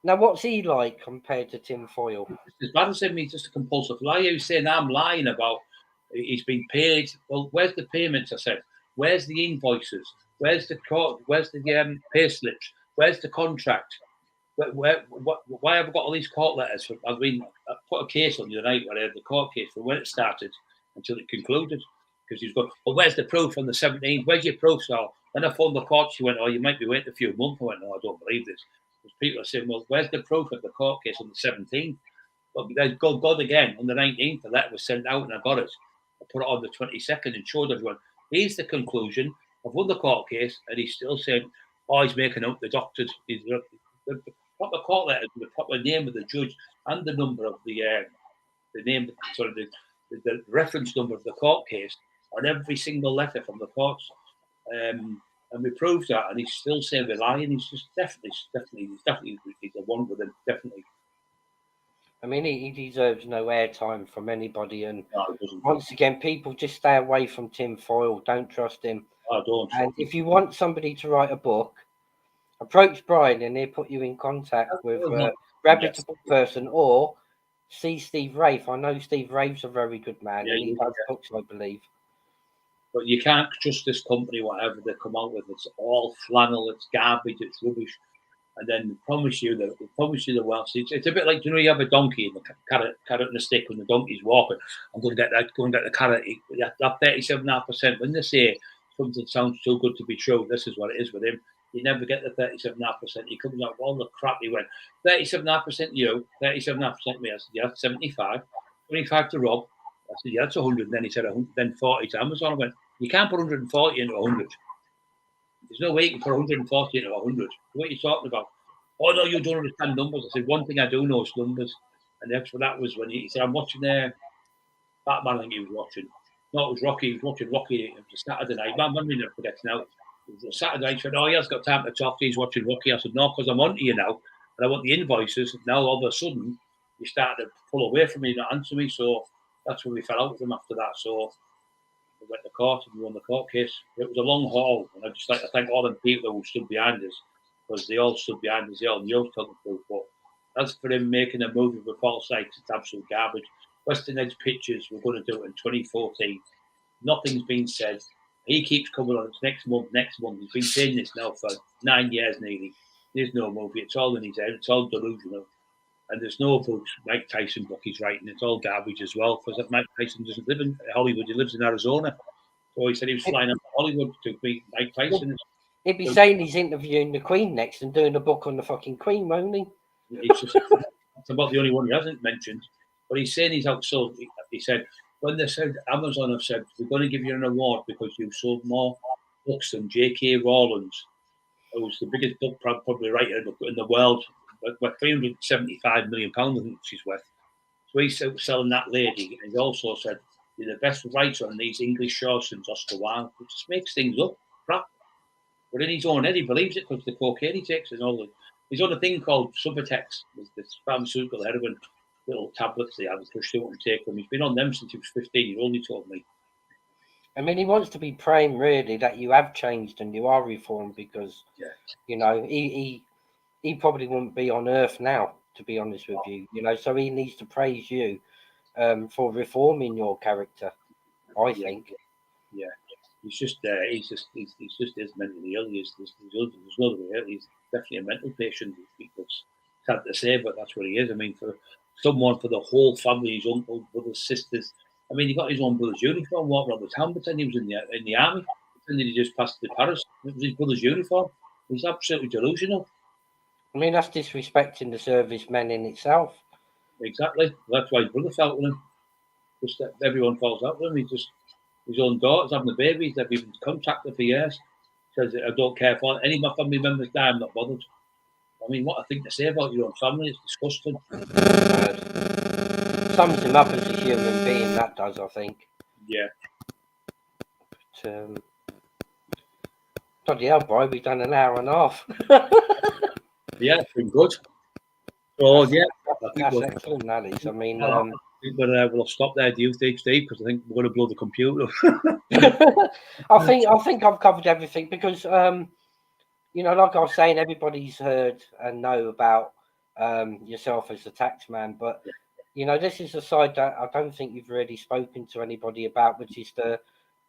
Now, what's he like compared to Tinfoil? As bad as him, he's just a compulsive liar. He's saying I'm lying about he's been paid. Well, where's the payments? I said, where's the invoices? Where's the pay slips? Where's the contract? Why have I got all these court letters? I put a case on the other night where I had the court case from when it started until it concluded. Because he's going, well, where's the proof on the 17th? Where's your proof? So when I phoned the court, she went, oh, you might be waiting a few months. I went, no, I don't believe this. Because people are saying, well, where's the proof of the court case on the 17th? But then God again, on the 19th, the letter was sent out and I got it. I put it on the 22nd and showed everyone, here's the conclusion. I've won the court case, and he's still saying, oh, he's making out the doctors. The proper court letter, the proper name of the judge and the number of the reference number of the court case on every single letter from the courts. And we proved that, and he's still saying we're lying. He's just definitely he's the one with him, definitely. I mean, he deserves no airtime from anybody. And once again, people just stay away from Tinfoil. Don't trust him. I don't. And if you want somebody to write a book, approach Brian and he'll put you in contact with a reputable person, or see Steve Rafe. I know Steve Rafe's a very good man, and he does books, I believe. But you can't trust this company, whatever they come out with. It's all flannel, it's garbage, it's rubbish. And then they promise you the wealth. It's a bit like, you have a donkey and the carrot and a stick when the donkey's walking. I'm going to get the carrot. That 37.5%. When they say something sounds too good to be true, this is what it is with him. You never get the 37.5%. He comes out with all the crap he went. 37.5% you, 37.5% me. I said, yeah, 75. 25 to Rob. I said, yeah, that's 100. And then he said 100, then 40 to Amazon. I went, you can't put 140 into 100. There's no way you can put 140 into 100. What are you talking about? Oh, no, you don't understand numbers. I said, one thing I do know is numbers. And that's what that was when he said, I'm watching Batman, I think he was watching. No, it was Rocky. He was watching Rocky. It was a Saturday night. My memory never forgets now. It was a Saturday night. He said, oh, he has got time to talk. He's watching Rocky. I said, no, because I'm on to you now. And I want the invoices. Now, all of a sudden, you started to pull away from me, not answer me. So that's when we fell out with him after that. So we went to court and we won the court case. It was a long haul. And I'd just like to thank all the people who stood behind us, because they all stood behind us. They all knew to tell the truth. But as for him making a movie with false sites, it's absolute garbage. Western Edge Pictures were going to do it in 2014. Nothing's been said. He keeps coming on. It's next month, next month. He's been saying this now for 9 years nearly. There's no movie. It's all in his head. It's all delusional. And there's no books. Mike Tyson book he's writing. It's all garbage as well. Because Mike Tyson doesn't live in Hollywood. He lives in Arizona. So he said he was flying out to Hollywood to meet Mike Tyson. He'd be saying he's interviewing the Queen next and doing a book on the fucking Queen, won't he? It's just, that's about the only one he hasn't mentioned. But he's saying he's outsold. He said, when they said, Amazon have said, we're going to give you an award because you've sold more books than J.K. Rowling's, who's the biggest book probably writer in the world, with £375 million, I think she's worth. So he's selling that lady. And he also said, you're the best writer on these English shorts since Oscar Wilde, which just makes things up, crap. But in his own head, he believes it because the cocaine he takes and all the. He's on a thing called Subutex, this pharmaceutical heroin, little tablets they have to push through and take them. He's been on them since he was 15, he only told me. I mean, he wants to be praying really that you have changed and you are reformed because, you know, he probably wouldn't be on earth now, to be honest with you, you know, so he needs to praise you for reforming your character, I think. Yeah. He's just is mentally ill. There's no other way out. He's definitely a mental patient. It's sad to say, but that's what he is. I mean, for someone, for the whole family, his uncles, brothers, sisters. I mean, he got his own brother's uniform, walking around the town, pretending he was in the army, pretending he just passed to Paris. It was his brother's uniform. He's absolutely delusional. I mean, that's disrespecting the servicemen in itself. Exactly. That's why his brother felt with him. Just everyone falls out with him. He just. His own daughter's having the babies. They've been contacted for years. Says, I don't care if any of my family members die, I'm not bothered. I mean, what a thing to say about your own family. It's disgusting. Sums him up as a human being, that does, I think. Yeah. But, bloody hell, boy, we've done an hour and a half. Yeah, it's been good. So, That's excellent, that is. I mean, I think we'll stop there, do you think, Steve? Because I think we're going to blow the computer. I think I've covered everything because, you know, like I was saying, everybody's heard and know about yourself as the Taxman, but you know, this is a side that I don't think you've really spoken to anybody about, which is the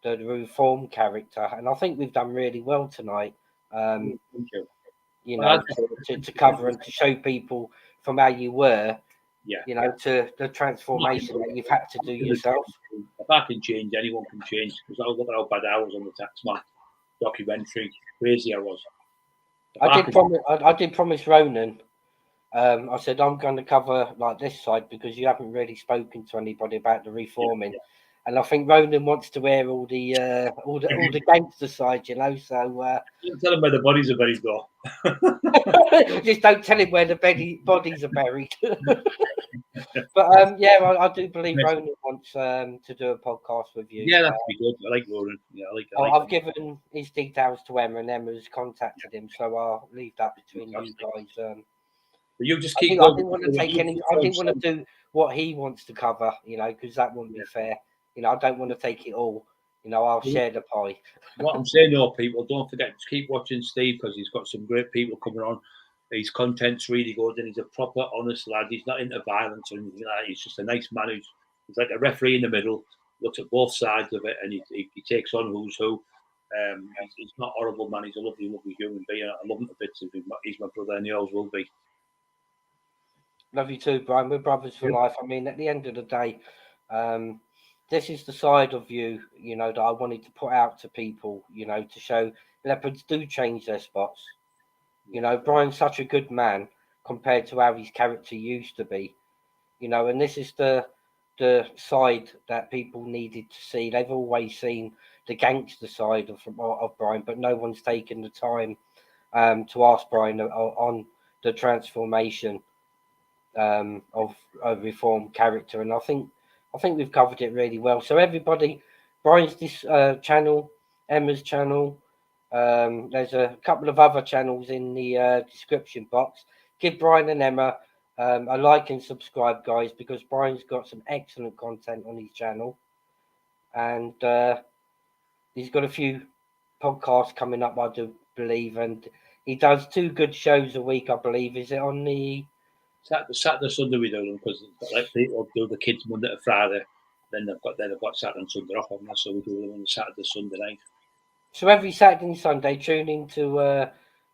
reform character, and I think we've done really well tonight. Thank you. You know, to cover and to show people from how you were, you know, to the transformation that you've had to do yourself. If I can change, anyone can change. Because I look at how bad I was on the Taxman documentary, crazy I was. I did promise Ronan. I said I'm going to cover like this side because you haven't really spoken to anybody about the reforming, and I think Ronan wants to wear all the gangster side, you know. So you tell him where the bodies are buried, though. Just don't tell him where the bodies are buried. But I do believe Ronan wants to do a podcast with you. Yeah, that'd be good. I like Ronan. Yeah, I've given his details to Emma, and Emma's contacted him, so I'll leave that between you guys. But you just keep I didn't want to do what he wants to cover, you know, because that wouldn't be fair. You know, I don't want to take it all. You know, I'll share the pie. What I'm saying, though, people, don't forget to keep watching Steve because he's got some great people coming on. His content's really good, and he's a proper, honest lad. He's not into violence or anything like that. He's just a nice man he's like a referee in the middle, looks at both sides of it, and he takes on who's who. He's not a horrible man. He's a lovely, lovely human being. I love him to bits. He's my brother, and he always will be. Love you too, Brian. We're brothers for life. I mean, at the end of the day, this is the side of you, you know, that I wanted to put out to people, you know, to show leopards do change their spots. You know, Brian's such a good man compared to how his character used to be, you know, and this is the side that people needed to see. They've always seen the gangster side of Brian, but no one's taken the time to ask Brian on the transformation of a reformed character, and I think we've covered it really well. So everybody, Brian's this channel, Emma's channel, there's a couple of other channels in the description box. Give Brian and Emma a like and subscribe, guys, because Brian's got some excellent content on his channel, and he's got a few podcasts coming up, I do believe, and he does 2 good shows a week, I believe. Is it on the Saturday, Sunday we do them because like people do the kids Monday to Friday. Then they've got Saturday and Sunday off on that, so we do them on the Saturday, Sunday night. So every Saturday and Sunday, tune into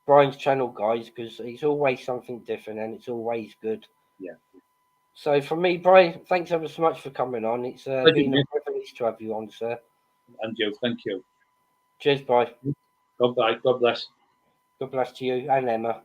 Brian's channel, guys, because it's always something different and it's always good. Yeah. So from me, Brian, thanks ever so much for coming on. It's been a privilege to have you on, sir. And you, thank you. Cheers, bye. God bless. God bless to you and Emma.